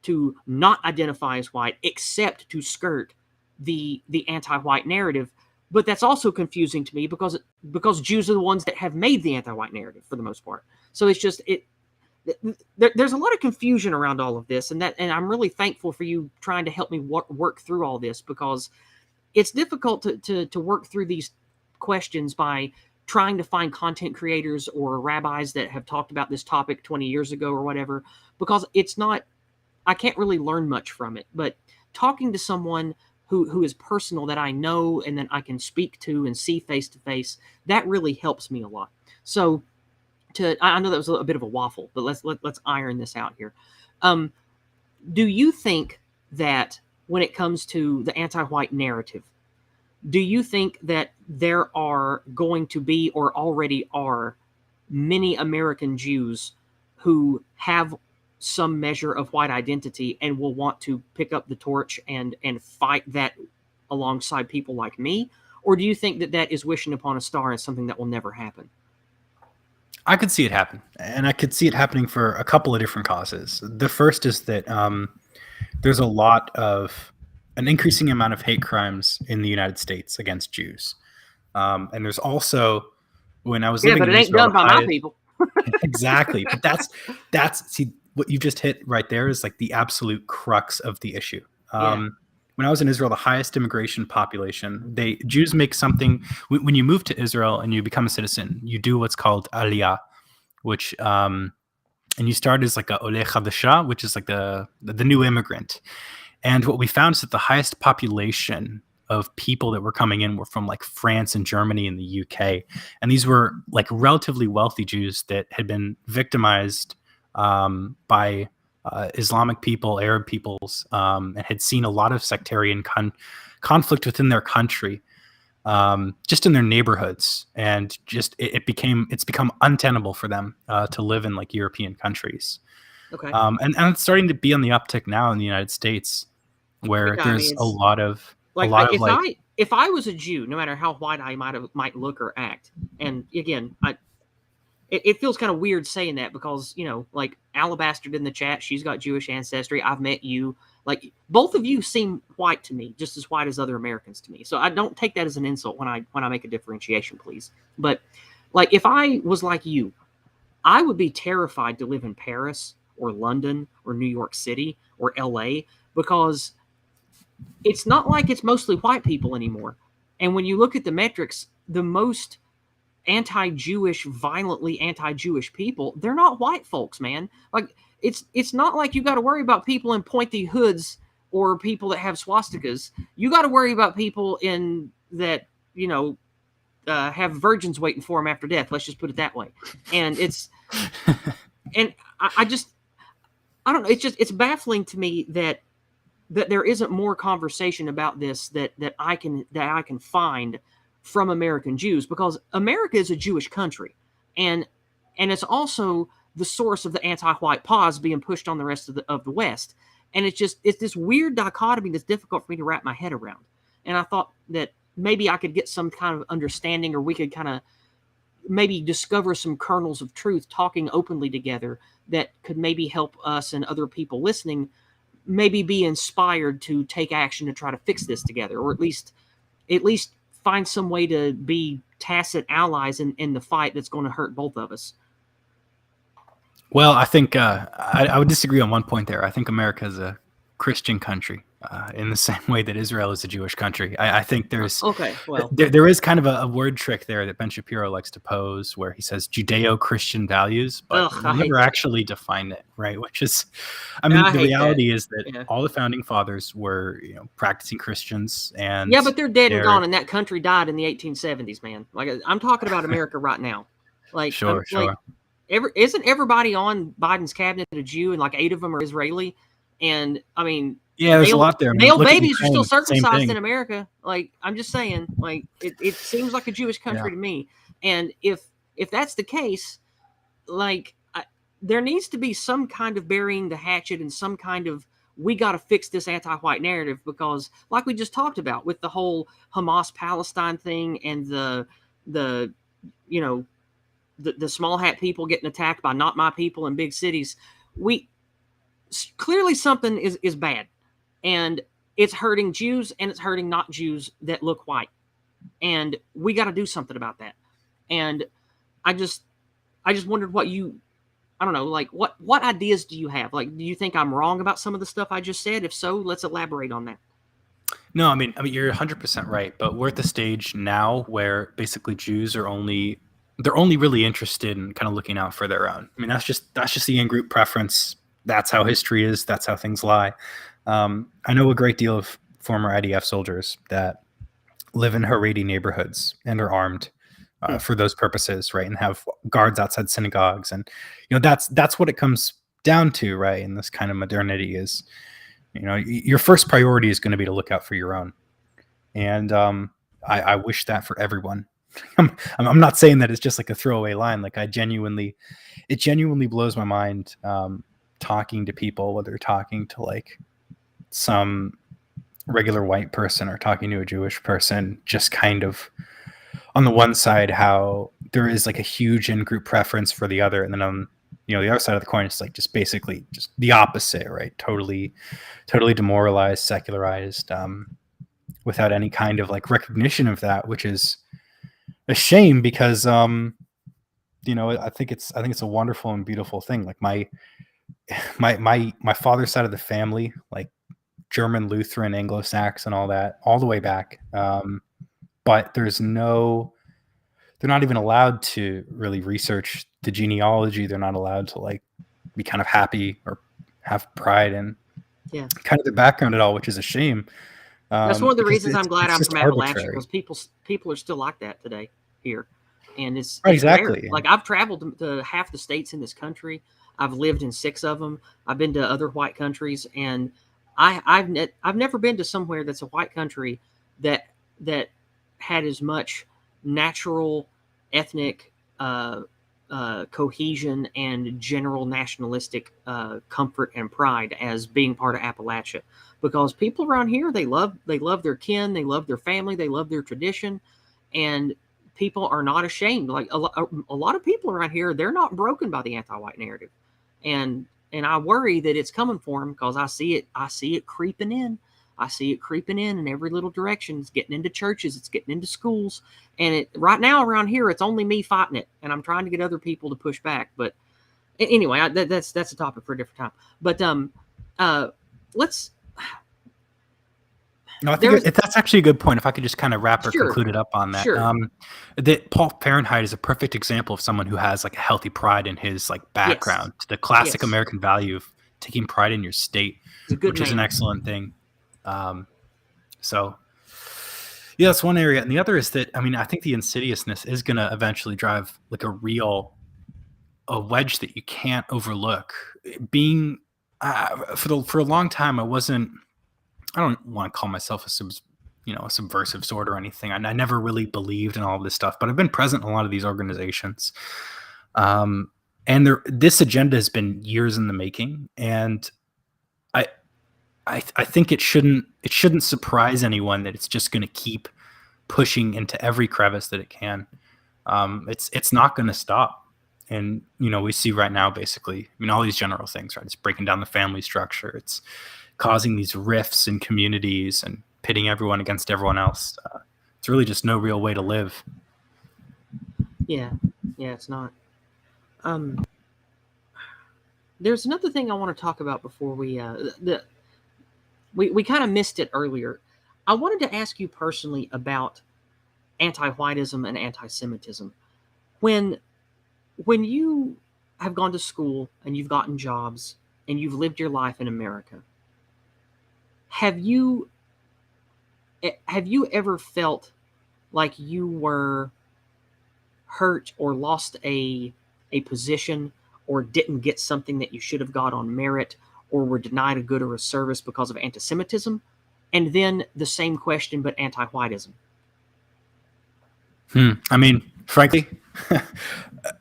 to not identify as white, except to skirt the anti-white narrative. But that's also confusing to me because Jews are the ones that have made the anti-white narrative for the most part. So it's just there's a lot of confusion around all of this, and I'm really thankful for you trying to help me work through all this, because it's difficult to work through these questions by trying to find content creators or rabbis that have talked about this topic 20 years ago or whatever, because I can't really learn much from it. But talking to someone who is personal, that I know and that I can speak to and see face to face, that really helps me a lot. So I know that was a bit of a waffle, but let's iron this out here. Do you think that when it comes to the anti-white narrative, do you think that there are going to be, or already are, many American Jews who have some measure of white identity and will want to pick up the torch and fight that alongside people like me? Or do you think that is wishing upon a star and something that will never happen? I could see it happen, and I could see it happening for a couple of different causes. The first is that there's an increasing amount of hate crimes in the United States against Jews, and there's also, when I was living but in it ain't Israel, done by my people. Exactly, but that's see, what you just hit right there is like the absolute crux of the issue. When I was in Israel, the highest immigration population, Jews make something, when you move to Israel and you become a citizen, you do what's called aliyah, which and you start as like a oleh chadasha, which is like the new immigrant. And what we found is that the highest population of people that were coming in were from like France and Germany and the UK. And these were like relatively wealthy Jews that had been victimized by Islamic people, Arab peoples, and had seen a lot of sectarian conflict within their country, just in their neighborhoods. And just it's become untenable for them to live in like European countries. Okay. And it's starting to be on the uptick now in the United States, where there's a lot of if I was a Jew, no matter how white I might look or act, and again, it feels kind of weird saying that, because like Alabaster in the chat, she's got Jewish ancestry. I've met you. Like, both of you seem white to me, just as white as other Americans to me. So I don't take that as an insult when I make a differentiation, please. But like, if I was like you, I would be terrified to live in Paris or London or New York City or LA, because it's not like it's mostly white people anymore. And when you look at the metrics, the most anti-Jewish, violently anti-Jewish people, they're not white folks, man. Like, it's not like you got to worry about people in pointy hoods or people that have swastikas. You got to worry about people in that, have virgins waiting for them after death. Let's just put it that way. And and I don't know. It's baffling to me that there isn't more conversation about this that I can find from American Jews, because America is a Jewish country, and it's also the source of the anti-white pause being pushed on the rest of the West. And it's this weird dichotomy that's difficult for me to wrap my head around. And I thought that maybe I could get some kind of understanding, or we could kind of maybe discover some kernels of truth talking openly together that could maybe help us and other people listening maybe be inspired to take action to try to fix this together, or at least find some way to be tacit allies in the fight that's going to hurt both of us. Well, I think I would disagree on one point there. I think America is a Christian country in the same way that Israel is a Jewish country. I think there's there is kind of a word trick there that Ben Shapiro likes to pose, where he says Judeo-Christian values, but never actually define it, right? Which is, the reality is that all the founding fathers were practicing Christians, and but they're dead and gone, and that country died in the 1870s, man. Like, I'm talking about America right now. Like, sure. Isn't everybody on Biden's cabinet a Jew, and like 8 of them are Israeli? And there's a lot there. Male babies are still circumcised in America. Like, I'm just saying, like, it seems like a Jewish country to me. And if that's the case, like, there needs to be some kind of burying the hatchet and some kind of, we got to fix this anti-white narrative, because like we just talked about with the whole Hamas Palestine thing and the small hat people getting attacked by not my people in big cities, clearly something is bad, and it's hurting Jews and it's hurting not Jews that look white, and we got to do something about that. And I just wondered what what ideas do you have? Like, do you think I'm wrong about some of the stuff I just said? If so, let's elaborate on that. No, I mean you're 100% right, but we're at the stage now where basically Jews are they're only really interested in kind of looking out for their own. I mean, that's just the in-group preference. That's how history is. That's how things lie. I know a great deal of former IDF soldiers that live in Haredi neighborhoods and are armed for those purposes, right? And have guards outside synagogues. And, that's what it comes down to, right? In this kind of modernity is, your first priority is going to be to look out for your own. And I wish that for everyone. I'm not saying that it's just like a throwaway line. Like, it genuinely blows my mind talking to people, whether talking to like some regular white person or talking to a Jewish person, just kind of on the one side, how there is like a huge in-group preference for the other. And then on, the other side of the coin, it's like just basically just the opposite, right? Totally demoralized, secularized, without any kind of like recognition of that, which is a shame, because I think it's a wonderful and beautiful thing. Like my father's side of the family, like German, Lutheran, Anglo-Saxon, all that, all the way back. But they're not even allowed to really research the genealogy. They're not allowed to like be kind of happy or have pride in kind of the background at all, which is a shame. That's one of the reasons I'm glad I'm from Appalachia, because people are still like that today here, and it's exactly rare. Like, I've traveled to half the states in this country. I've lived in 6 of them. I've been to other white countries, and I've never been to somewhere that's a white country that had as much natural ethnic cohesion and general nationalistic comfort and pride as being part of Appalachia. Because people around here, they love their kin, they love their family, they love their tradition, and people are not ashamed. Like, a lot of people around here, they're not broken by the anti-white narrative, and I worry that it's coming for them, because I see it creeping in. I see it creeping in every little direction. It's getting into churches, it's getting into schools, and right now around here, it's only me fighting it, and I'm trying to get other people to push back. But anyway, that's a topic for a different time. But let's. No, I think that's actually a good point. If I could just kind of wrap or conclude it up on that. Sure. That Paul Fahrenheit is a perfect example of someone who has like a healthy pride in his like background. The classic American value of taking pride in your state, which is an excellent thing. So yeah, that's one area. And the other is that, I think the insidiousness is going to eventually drive like a wedge that you can't overlook. Being, for a long time, I don't want to call myself a subversive sort or anything. I never really believed in all of this stuff, but I've been present in a lot of these organizations. And this agenda has been years in the making, and I I think it shouldn't surprise anyone that it's just going to keep pushing into every crevice that it can. It's not going to stop. And we see right now, basically, I mean, all these general things, right? It's breaking down the family structure. It's causing these rifts in communities and pitting everyone against everyone else. It's really just no real way to live. Yeah, it's not. There's another thing I want to talk about before we kind of missed it earlier. I wanted to ask you personally about anti-whiteism and anti-Semitism. When you have gone to school and you've gotten jobs and you've lived your life in America, have you ever felt like you were hurt or lost a position, or didn't get something that you should have got on merit, or were denied a good or a service because of anti-Semitism? And then the same question, but anti-whiteism. I mean, frankly,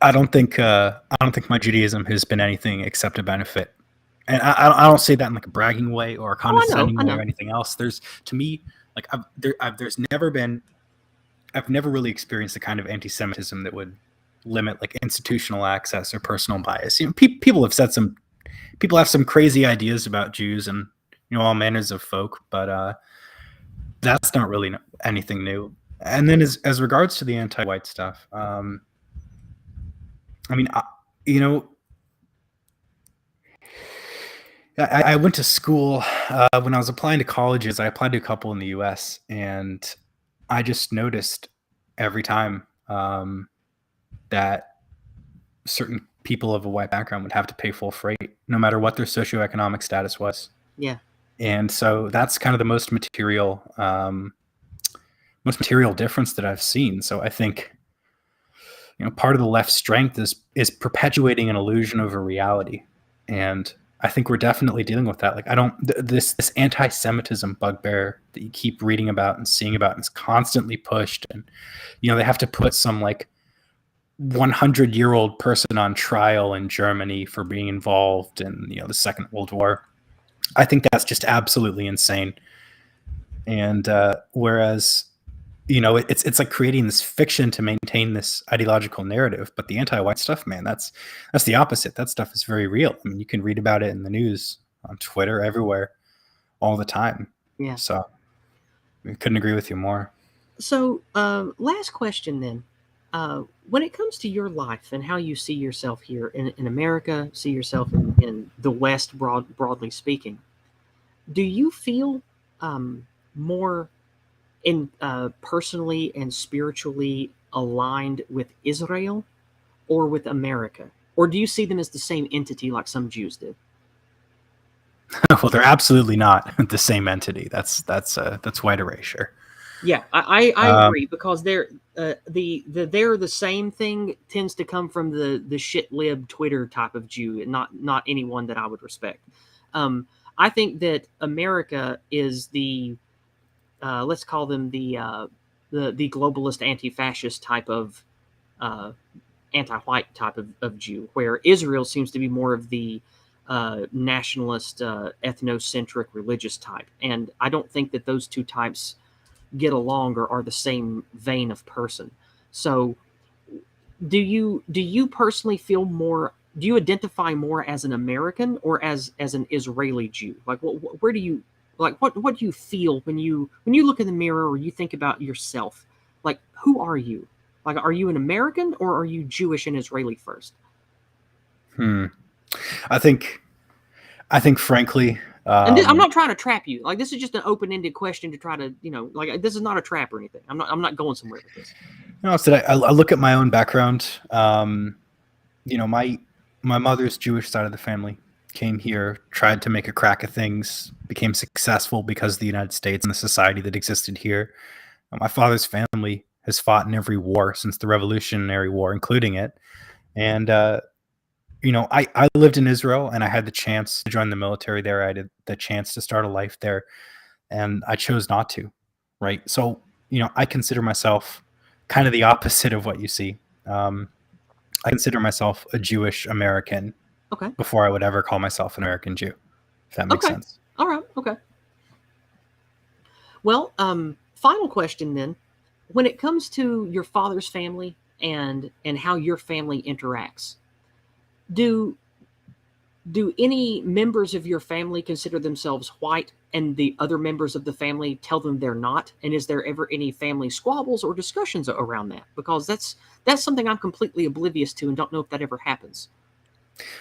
I don't think my Judaism has been anything except a benefit. And I don't say that in like a bragging way or a condescending way or anything else. There's, to me, like I've never really experienced the kind of anti-Semitism that would limit like institutional access or personal bias. People have some crazy ideas about Jews and all manners of folk, but that's not really anything new. And then as regards to the anti-white stuff, I mean, I went to school when I was applying to colleges. I applied to a couple in the U.S. and I just noticed every time that certain people of a white background would have to pay full freight, no matter what their socioeconomic status was. Yeah. And so that's kind of the most material difference that I've seen. So I think, part of the left's strength is perpetuating an illusion over reality. And I think we're definitely dealing with that. Like, this anti-Semitism bugbear that you keep reading about and seeing about, and it's constantly pushed. And, they have to put some like 100-year-old person on trial in Germany for being involved in, the Second World War. I think that's just absolutely insane. And whereas, it's like creating this fiction to maintain this ideological narrative. But the anti-white stuff, man, that's the opposite. That stuff is very real. I mean, you can read about it in the news, on Twitter, everywhere, all the time. Yeah. So I couldn't agree with you more. So last question then. When it comes to your life and how you see yourself here in America, see yourself in the West, broadly speaking, do you feel more personally and spiritually aligned with Israel or with America? Or do you see them as the same entity like some Jews did? Well, they're absolutely not the same entity. That's white erasure. Yeah, I agree, because they're the same thing tends to come from the shit lib Twitter type of Jew, and not anyone that I would respect. I think that America is the let's call them the globalist anti-fascist type of anti-white type of Jew, where Israel seems to be more of the nationalist, ethnocentric, religious type. And I don't think that those two types get along or are the same vein of person. So do you personally feel more, do you identify more as an American or as an Israeli Jew? Like where do you, like what do you feel when you look in the mirror or you think about yourself? Like, who are you? Like, are you an American or are you Jewish and Israeli first? I think frankly, and I'm not trying to trap you. Like, this is just an open-ended question to try to, like, this is not a trap or anything. I'm not going somewhere with this. No, so I look at my own background. My mother's Jewish side of the family came here, tried to make a crack at things, became successful because of the United States and the society that existed here. My father's family has fought in every war since the Revolutionary War, including it. And I lived in Israel and I had the chance to join the military there. I had the chance to start a life there, and I chose not to. Right. So, I consider myself kind of the opposite of what you see. I consider myself a Jewish American Okay. before I would ever call myself an American Jew, if that makes Okay. sense. All right. Okay. Well, final question then. When it comes to your father's family and how your family interacts, do any members of your family consider themselves white and the other members of the family tell them they're not? And is there ever any family squabbles or discussions around that? Because that's something I'm completely oblivious to and don't know if that ever happens.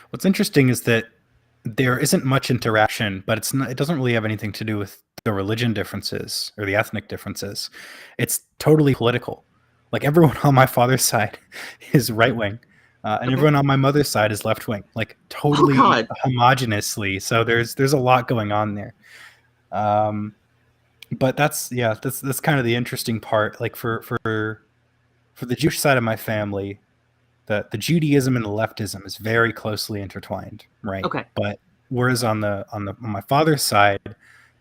What's interesting is that there isn't much interaction, but it doesn't really have anything to do with the religion differences or the ethnic differences. It's totally political. Like everyone on my father's side is right wing, and Okay. everyone on my mother's side is left wing. Like totally God. homogeneously. So there's a lot going on there. But that's kind of the interesting part. Like for the Jewish side of my family, the Judaism and the leftism is very closely intertwined, right? Okay. But whereas on my father's side,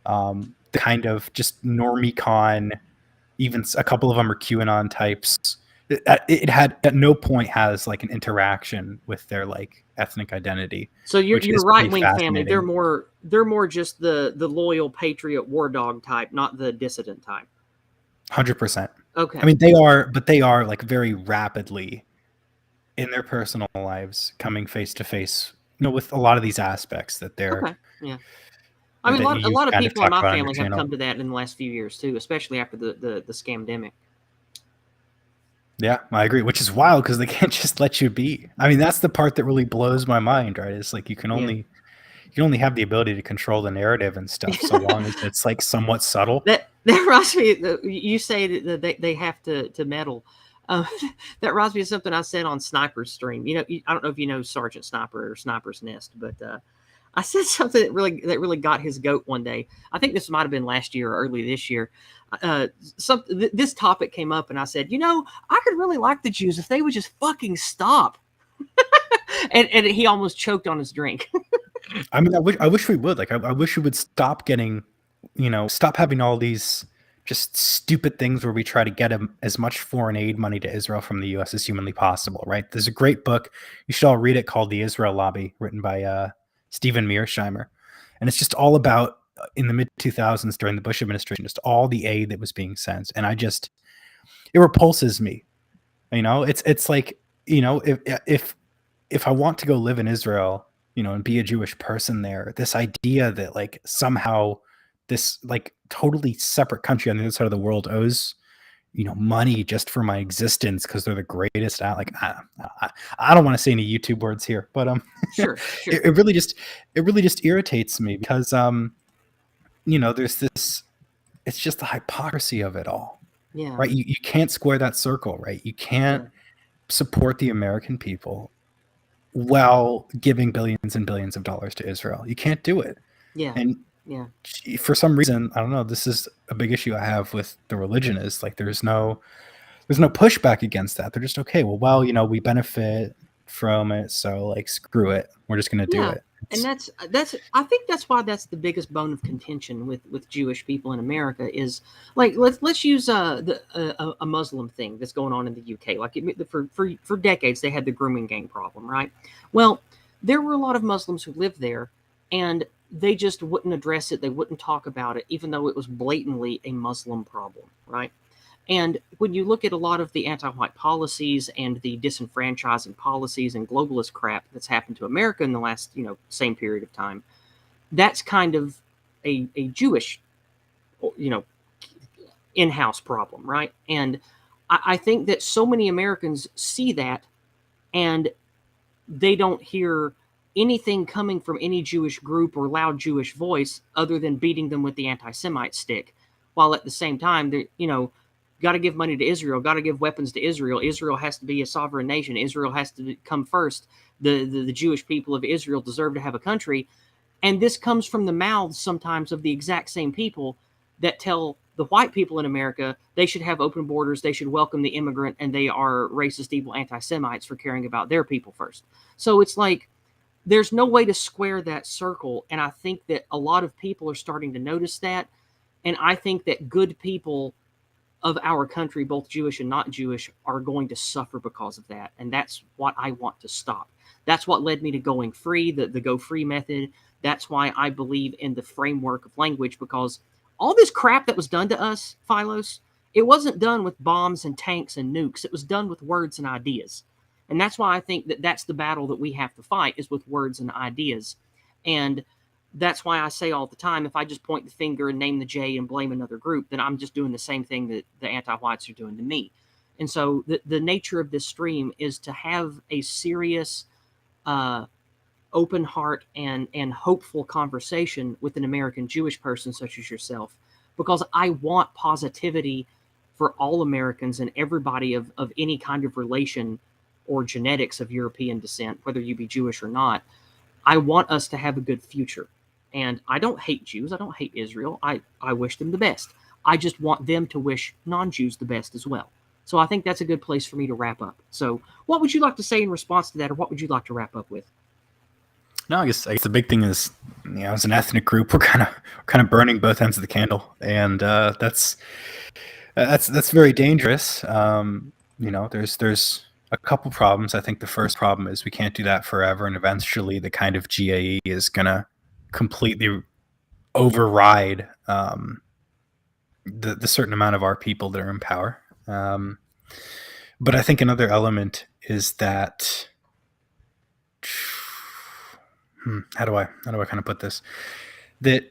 the kind of just normie con, even a couple of them are QAnon types. It had at no point has like an interaction with their like ethnic identity. So your which is right pretty wing family, they're fascinating. more just the loyal patriot war dog type, not the dissident type. 100%. Okay. I mean, they are like very rapidly in their personal lives coming face to face, with a lot of these aspects that they're. Okay. Yeah. I mean, that a lot of kind of people in talk my about on your family have channel. come to that in the last few years too, especially after the scamdemic. Yeah, I agree. Which is wild because they can't just let you be. I mean, that's the part that really blows my mind, right? It's like you can only have the ability to control the narrative and stuff so long as it's like somewhat subtle. That reminds me. You say that they have to meddle. That reminds me of something I said on Sniper's stream. I don't know if you know Sergeant Sniper or Sniper's Nest, but I said something that really got his goat one day. I think this might have been last year or early this year. This topic came up, and I said, I could really like the Jews if they would just fucking stop. and he almost choked on his drink. I mean, I wish we would. Like, I wish we would stop getting, stop having all these just stupid things where we try to get as much foreign aid money to Israel from the U.S. as humanly possible, right? There's a great book. You should all read it called The Israel Lobby, written by Stephen Mearsheimer. And it's just all about, in the mid-2000s during the Bush administration, just all the aid that was being sent. And it repulses me. It's like, if I want to go live in Israel, and be a Jewish person there, this idea that like somehow this like totally separate country on the other side of the world owes, money just for my existence because they're the greatest at, like, I don't want to say any YouTube words here, but Sure. it really just irritates me because there's this, it's just the hypocrisy of it all. Yeah. Right? You can't square that circle, right? You can't support the American people while giving billions and billions of dollars to Israel. You can't do it. Yeah. And for some reason, I don't know, this is a big issue I have with the religion, is like there's no pushback against that. They're just, okay, well, we benefit from it, so like screw it. We're just going to do it. And that's I think that's why that's the biggest bone of contention with Jewish people in America is like let's use a Muslim thing that's going on in the UK. Like for decades they had the grooming gang problem, right? Well, there were a lot of Muslims who lived there, and they just wouldn't address it. They wouldn't talk about it, even though it was blatantly a Muslim problem, right? And when you look at a lot of the anti-white policies and the disenfranchising policies and globalist crap that's happened to America in the last, same period of time, that's kind of a Jewish, in-house problem, right? And I think that so many Americans see that, and they don't hear anything coming from any Jewish group or loud Jewish voice other than beating them with the anti-Semite stick, while at the same time, they're, got to give money to Israel, got to give weapons to Israel. Israel has to be a sovereign nation. Israel has to come first. The Jewish people of Israel deserve to have a country. And this comes from the mouths sometimes of the exact same people that tell the white people in America they should have open borders, they should welcome the immigrant, and they are racist, evil anti-Semites for caring about their people first. So it's like there's no way to square that circle. And I think that a lot of people are starting to notice that. And I think that good people of our country, both Jewish and not Jewish, are going to suffer because of that. And that's what I want to stop. That's what led me to going free, the Go Free method. That's why I believe in the framework of language, because all this crap that was done to us, Philos, it wasn't done with bombs and tanks and nukes. It was done with words and ideas. And that's why I think that that's the battle that we have to fight, is with words and ideas. And that's why I say all the time, if I just point the finger and name the J and blame another group, then I'm just doing the same thing that the anti-whites are doing to me. And so the nature of this stream is to have a serious, open heart and hopeful conversation with an American Jewish person such as yourself, because I want positivity for all Americans and everybody of any kind of relation or genetics of European descent, whether you be Jewish or not. I want us to have a good future. And I don't hate Jews. I don't hate Israel. I wish them the best. I just want them to wish non-Jews the best as well. So I think that's a good place for me to wrap up. So what would you like to say in response to that, or what would you like to wrap up with? No, I guess the big thing is, as an ethnic group, we're kind of burning both ends of the candle, and that's very dangerous. There's a couple problems. I think the first problem is we can't do that forever, and eventually the kind of GAE is gonna completely override the certain amount of our people that are in power. But I think another element is that how do I kind of put this? That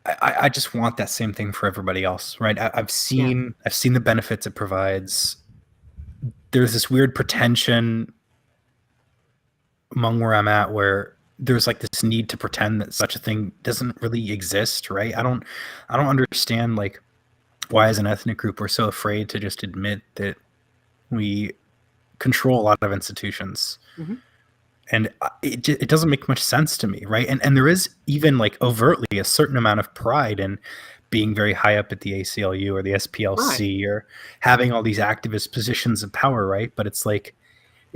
I just want that same thing for everybody else, right? I've seen the benefits it provides. There's this weird pretension among where I'm at, where there's like this need to pretend that such a thing doesn't really exist, right? I don't understand like why as an ethnic group we're so afraid to just admit that we control a lot of institutions. Mm-hmm. And it doesn't make much sense to me, right? And there is even like overtly a certain amount of pride in being very high up at the ACLU or the SPLC, right, or having all these activist positions of power, right? But it's like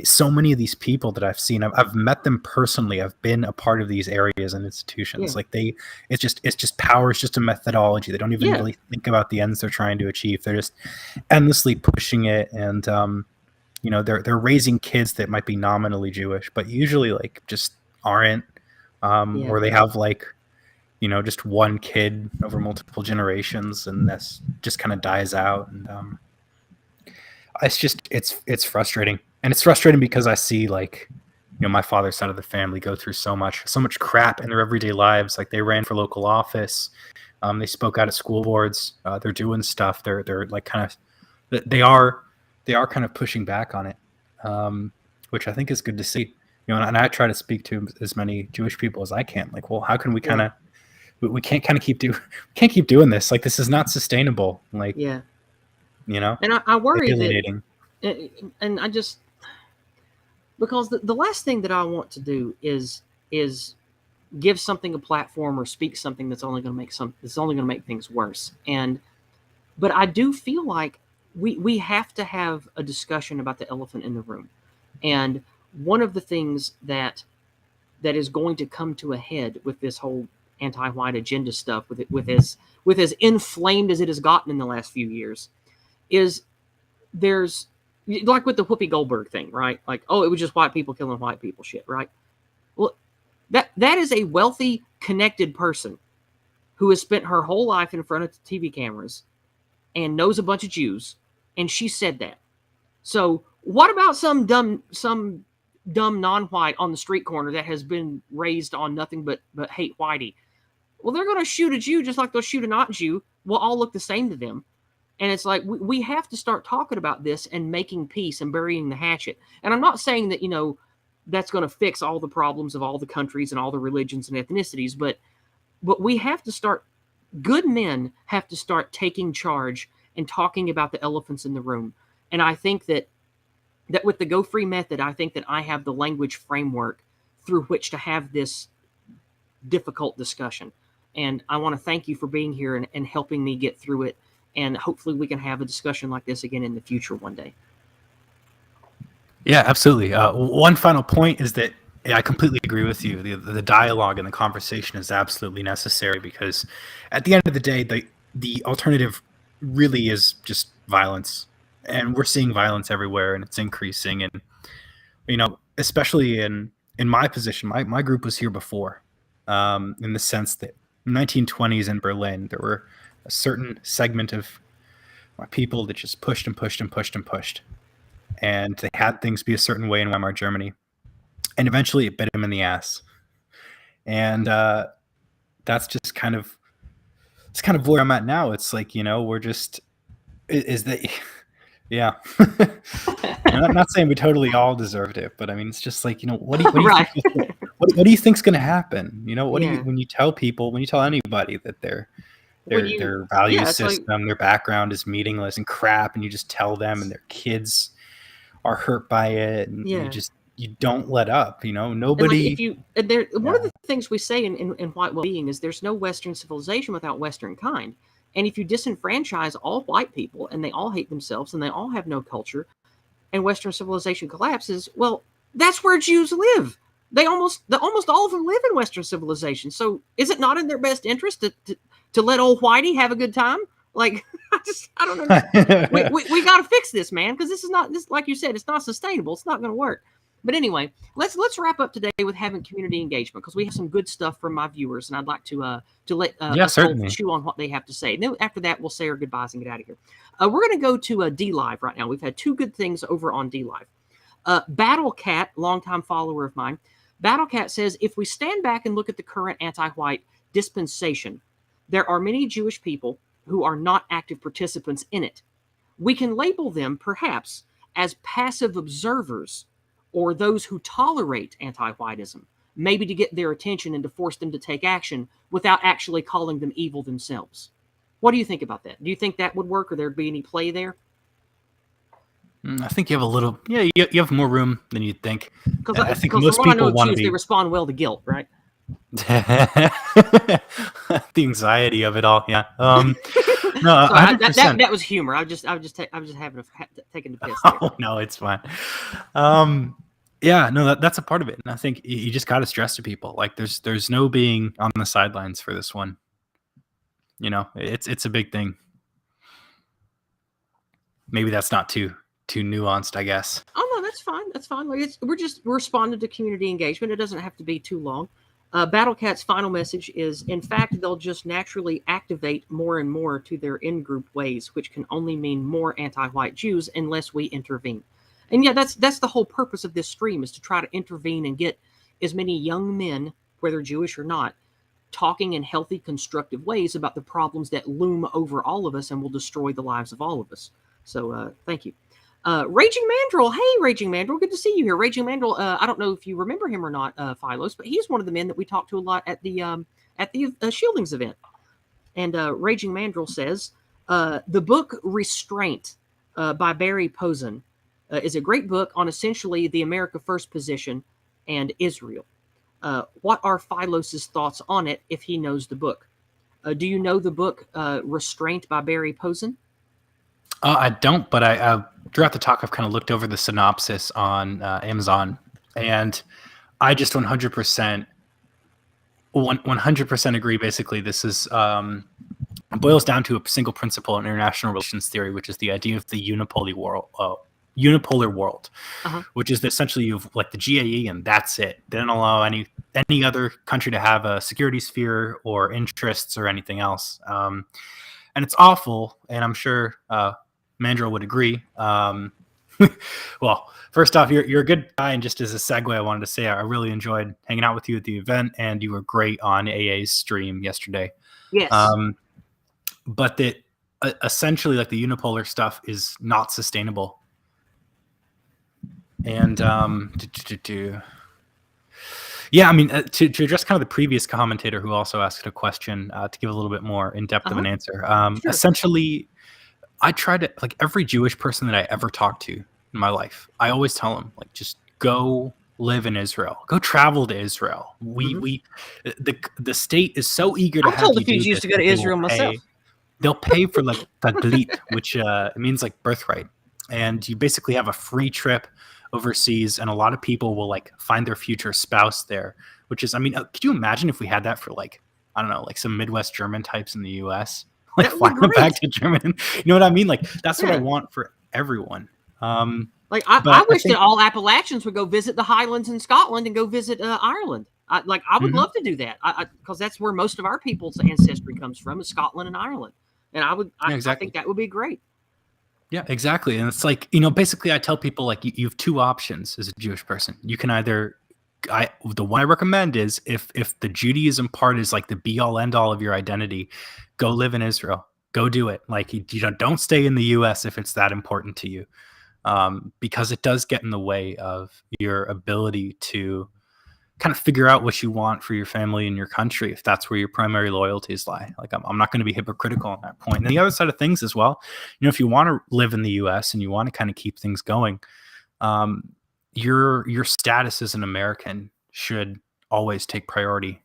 so many of these people that I've seen, I've met them personally. I've been a part of these areas and institutions. Like it's just power. It's just a methodology. They don't even really think about the ends they're trying to achieve. They're just endlessly pushing it, and they're raising kids that might be nominally Jewish, but usually like just aren't, or they have like, just one kid over multiple generations, and that's just kind of dies out. And it's frustrating. And it's frustrating because I see like, my father's side of the family go through so much crap in their everyday lives. Like they ran for local office. They spoke out at school boards. They're doing stuff. They're like kind of, they are kind of pushing back on it, which I think is good to see. And I try to speak to as many Jewish people as I can. Like, well, how can we kind of, we can't kind of keep doing this. Like, this is not sustainable. Like, And I worry that, and I just, because the last thing that I want to do is give something a platform or speak something that's only going to make things worse. But I do feel like we have to have a discussion about the elephant in the room. And one of the things that is going to come to a head with this whole anti-white agenda stuff, with as inflamed as it has gotten in the last few years, is there's, like with the Whoopi Goldberg thing, right? Like, oh, it was just white people killing white people shit, right? Well, that is a wealthy, connected person who has spent her whole life in front of TV cameras and knows a bunch of Jews, and she said that. So what about some dumb non-white on the street corner that has been raised on nothing but hate whitey? Well, they're going to shoot a Jew just like they'll shoot a not Jew. We'll all look the same to them. And it's like, we have to start talking about this and making peace and burying the hatchet. And I'm not saying that, that's going to fix all the problems of all the countries and all the religions and ethnicities, but we have to start, good men have to start taking charge and talking about the elephants in the room. And I think that with the Go Free method, I think that I have the language framework through which to have this difficult discussion. And I want to thank you for being here and helping me get through it. And hopefully we can have a discussion like this again in the future one day. Yeah, absolutely. One final point is that I completely agree with you. The dialogue and the conversation is absolutely necessary, because at the end of the day, the alternative really is just violence, and we're seeing violence everywhere, and it's increasing. And especially in my position, my group was here before, in the sense that 1920s in Berlin, there were a certain segment of my people that just pushed and pushed and pushed and pushed, and they had things be a certain way in Weimar Germany, and eventually it bit them in the ass. And that's just kind of where I'm at now. It's like, we're just is that yeah. I'm not saying we totally all deserved it, but I mean, it's just like, what do you Right. think, what do you think's going to happen? What do Yeah. you, when you tell anybody that their When you- their value yeah, it's like- system, their background is meaningless and crap, and you just tell them, and their kids are hurt by it, and Yeah. you don't let up. And like Nobody. if you one of the things we say in white well-being is there's no Western civilization without Western kind. And if you disenfranchise all white people and they all hate themselves and they all have no culture, and Western civilization collapses, well, that's where Jews live. They almost all of them live in Western civilization. So is it not in their best interest to let old Whitey have a good time? Like, I don't know. we got to fix this, man, because this is not, this, like you said, it's not sustainable. It's not going to work. But anyway, let's wrap up today with having community engagement, because we have some good stuff from my viewers, and I'd like to let us certainly chew on what they have to say. And then after that, we'll say our goodbyes and get out of here. We're going to go to D Live right now. We've had two good things over on D Live. Battle Cat, longtime follower of mine, Battle Cat says, if we stand back and look at the current anti-white dispensation, there are many Jewish people who are not active participants in it. We can label them perhaps as passive observers, or those who tolerate anti-whiteism, maybe to get their attention and to force them to take action without actually calling them evil themselves. What do you think about that? Do you think that would work, or there'd be any play there? I think you have a little, you have more room than you'd think. Because I think most people want to be. They respond well to guilt, right? The anxiety of it all, yeah. No, Sorry, 100%. that was humor. I was just taking the piss there. Oh, no, it's fine. Yeah, no, that's a part of it, and I think you just got to stress to people, like, there's no being on the sidelines for this one. It's a big thing. Maybe that's not too nuanced, I guess. Oh no, that's fine. That's fine. Like we're responding to community engagement. It doesn't have to be too long. Battle Cat's final message is, in fact, they'll just naturally activate more and more to their in-group ways, which can only mean more anti-white Jews unless we intervene. And yeah, that's the whole purpose of this stream, is to try to intervene and get as many young men, whether Jewish or not, talking in healthy, constructive ways about the problems that loom over all of us and will destroy the lives of all of us. So thank you. Raging Mandrill. Hey, Raging Mandrill. Good to see you here. Raging Mandrill, I don't know if you remember him or not, Philos, but he's one of the men that we talked to a lot at the Shieldings event. And Raging Mandrill says, the book Restraint by Barry Posen is a great book on essentially the America First position and Israel. What are Philos's thoughts on it if he knows the book? Do you know the book Restraint by Barry Posen? I don't, but I throughout the talk, I've kind of looked over the synopsis on Amazon, and I just 100% agree. Basically, this is boils down to a single principle in international relations theory, which is the idea of the unipolar world, which is that essentially you've like the GAE, and that's it. They don't allow any other country to have a security sphere or interests or anything else. And it's awful, and I'm sure Mandrill would agree. Well, first off, you're a good guy, and just as a segue, I wanted to say I really enjoyed hanging out with you at the event, and you were great on AA's stream yesterday. Yes. But that essentially, like, the unipolar stuff is not sustainable. And yeah, I mean, to address kind of the previous commentator who also asked a question, to give a little bit more in depth of an answer. Sure. Essentially, I try to, like, every Jewish person that I ever talk to in my life, I always tell them, like, just go live in Israel, go travel to Israel. The state is so eager to I have told you a few do Jews this to go to that they Israel will myself. They'll pay for, like, taglit, which it means like birthright, and you basically have a free trip overseas, and a lot of people will, like, find their future spouse there, which is, I mean, could you imagine if we had that for, like, I don't know, like some Midwest German types in the US? That would be fly them back great. to Germany. You know what I mean? Like that's what I Yeah. want for everyone. Like But I wish think that all Appalachians would go visit the Highlands in Scotland and go visit Ireland. I would Mhm. love to do that. Because that's where most of our people's ancestry comes from, is Scotland and Ireland. And I Yeah, think exactly. that would be great. Yeah, exactly. And it's like, basically I tell people like you have two options as a Jewish person. You can either the one I recommend is if the Judaism part is like the be all end all of your identity, go live in Israel. Go do it. Like don't stay in the US if it's that important to you. Because it does get in the way of your ability to kind of figure out what you want for your family and your country if that's where your primary loyalties lie. Like I'm not going to be hypocritical on that point. And the other side of things as well, if you want to live in the US and you want to kind of keep things going, your status as an American should always take priority,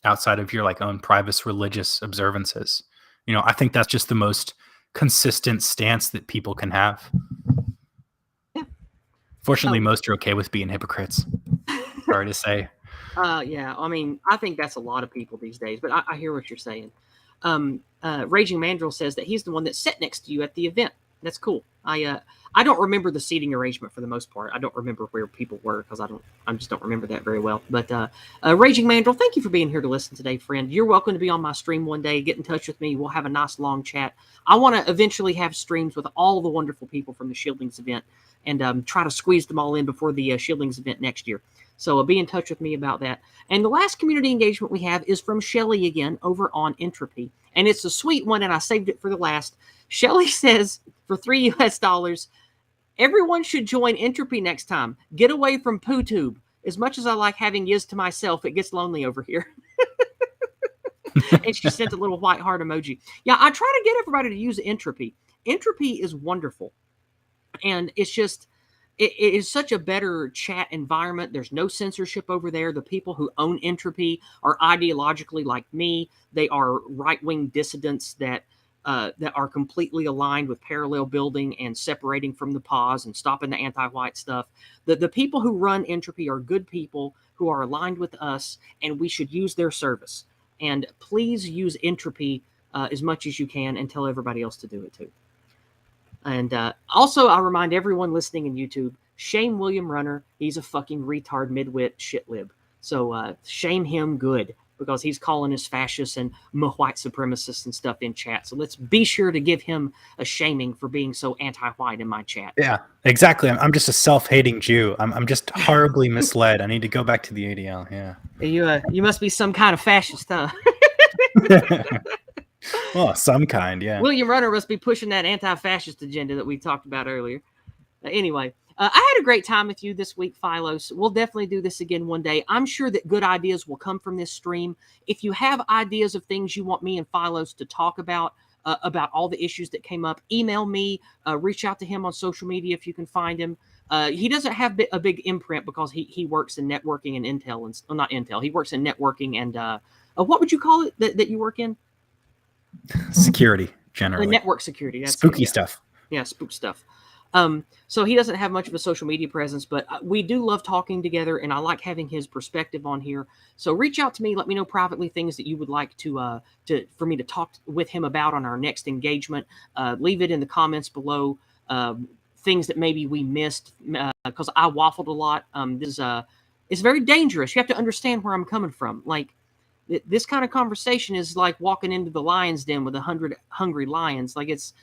outside of your like own private religious observances. I think that's just the most consistent stance that people can have. Yeah. Fortunately, most are okay with being hypocrites. Sorry to say. Yeah, I mean, I think that's a lot of people these days, but I hear what you're saying. Raging Mandrill says that he's the one that sat next to you at the event. That's cool. I don't remember the seating arrangement for the most part. I don't remember where people were because I just don't remember that very well. But Raging Mandrill, thank you for being here to listen today, friend. You're welcome to be on my stream one day. Get in touch with me. We'll have a nice long chat. I want to eventually have streams with all the wonderful people from the Shieldings event and try to squeeze them all in before the Shieldings event next year. So be in touch with me about that. And the last community engagement we have is from Shelly again over on Entropy. And it's a sweet one, and I saved it for the last. Shelly says, for $3 US, everyone should join Entropy next time. Get away from PooTube. As much as I like having Yizz to myself, it gets lonely over here. And she sent a little white heart emoji. Yeah, I try to get everybody to use Entropy. Entropy is wonderful. And it's just... It is such a better chat environment. There's no censorship over there. The people who own Entropy are ideologically like me. They are right-wing dissidents that are completely aligned with parallel building and separating from the pause and stopping the anti-white stuff. The people who run Entropy are good people who are aligned with us, and we should use their service. And please use Entropy as much as you can and tell everybody else to do it too. And also, I remind everyone listening in YouTube, shame William Runner. He's a fucking retard, midwit, shitlib. So shame him good, because he's calling us fascists and white supremacists and stuff in chat. So let's be sure to give him a shaming for being so anti-white in my chat. Yeah, exactly. I'm just a self-hating Jew. I'm just horribly misled. I need to go back to the ADL. Yeah. You must be some kind of fascist, huh? Well, some kind, yeah. William Runner must be pushing that anti-fascist agenda that we talked about earlier. Anyway, I had a great time with you this week, Philos. We'll definitely do this again one day. I'm sure that good ideas will come from this stream. If you have ideas of things you want me and Philos to talk about all the issues that came up, email me, reach out to him on social media if you can find him. He doesn't have a big imprint because he works in networking and intel, and well, not intel. He works in networking and what would you call it that you work in? Security, generally. Network security. That's spooky it, yeah. stuff. Yeah, spook stuff. So he doesn't have much of a social media presence, but we do love talking together, and I like having his perspective on here. So reach out to me. Let me know privately things that you would like for me to talk with him about on our next engagement. Leave it in the comments below. Things that maybe we missed, because I waffled a lot. It's very dangerous. You have to understand where I'm coming from. Like, this kind of conversation is like walking into the lion's den with 100 hungry lions. Like, it's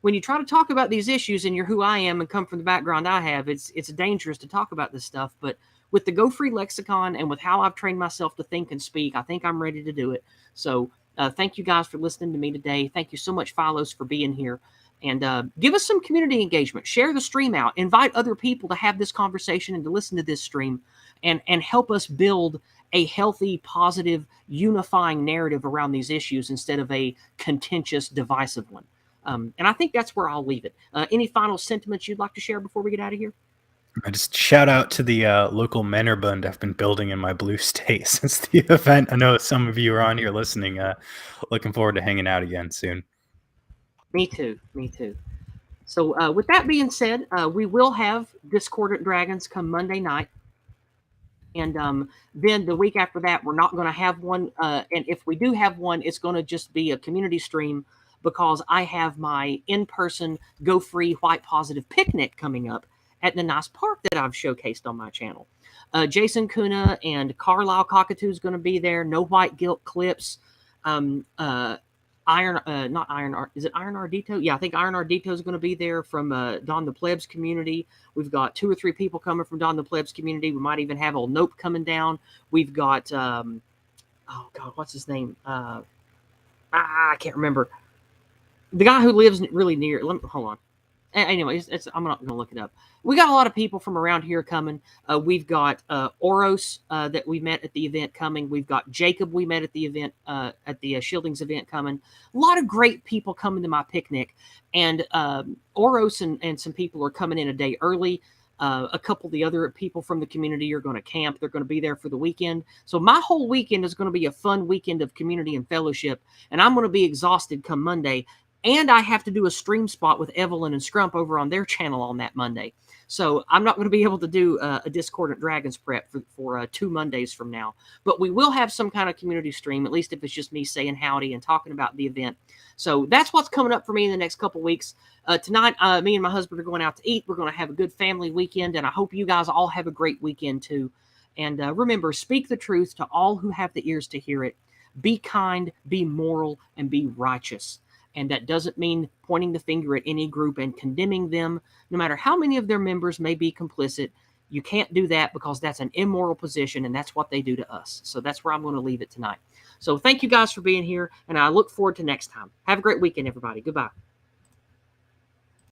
when you try to talk about these issues and you're who I am and come from the background I have, it's dangerous to talk about this stuff. But with the Go Free lexicon and with how I've trained myself to think and speak, I think I'm ready to do it. So thank you guys for listening to me today. Thank you so much, Philos, for being here. And give us some community engagement. Share the stream out. Invite other people to have this conversation and to listen to this stream, and help us build a healthy, positive, unifying narrative around these issues instead of a contentious, divisive one. And I think that's where I'll leave it. Any final sentiments you'd like to share before we get out of here? I just shout out to the local Männerbund I've been building in my blue state since the event. I know some of you are on here listening. Looking forward to hanging out again soon. Me too. Me too. So with that being said, we will have Discordant Dragons come Monday night. And then the week after that, we're not going to have one. And if we do have one, it's going to just be a community stream because I have my in-person Go Free White Positive picnic coming up at the nice park that I've showcased on my channel. Jason Kuna and Carlisle Cockatoo is going to be there. No White Guilt clips. Not Iron, is it Iron Ardito? Yeah, I think Iron Ardito is going to be there from Don the Plebs community. We've got 2 or 3 people coming from Don the Plebs community. We might even have old Nope coming down. We've got, oh God, what's his name? I can't remember. The guy who lives really near, hold on. Anyway, I'm not going to look it up. We got a lot of people from around here coming. We've got Oros that we met at the event coming. We've got Jacob we met at the event, at the Shieldings event coming. A lot of great people coming to my picnic. And Oros and some people are coming in a day early. A couple of the other people from the community are going to camp. They're going to be there for the weekend. So my whole weekend is going to be a fun weekend of community and fellowship. And I'm going to be exhausted come Monday. And I have to do a stream spot with Evelyn and Scrump over on their channel on that Monday. So I'm not going to be able to do a Discordant Dragons prep for 2 Mondays from now. But we will have some kind of community stream, at least if it's just me saying howdy and talking about the event. So that's what's coming up for me in the next couple weeks. Tonight, me and my husband are going out to eat. We're going to have a good family weekend. And I hope you guys all have a great weekend too. And remember, speak the truth to all who have the ears to hear it. Be kind, be moral, and be righteous. And that doesn't mean pointing the finger at any group and condemning them, no matter how many of their members may be complicit. You can't do that because that's an immoral position, and that's what they do to us. So that's where I'm going to leave it tonight. So thank you guys for being here, and I look forward to next time. Have a great weekend, everybody. Goodbye.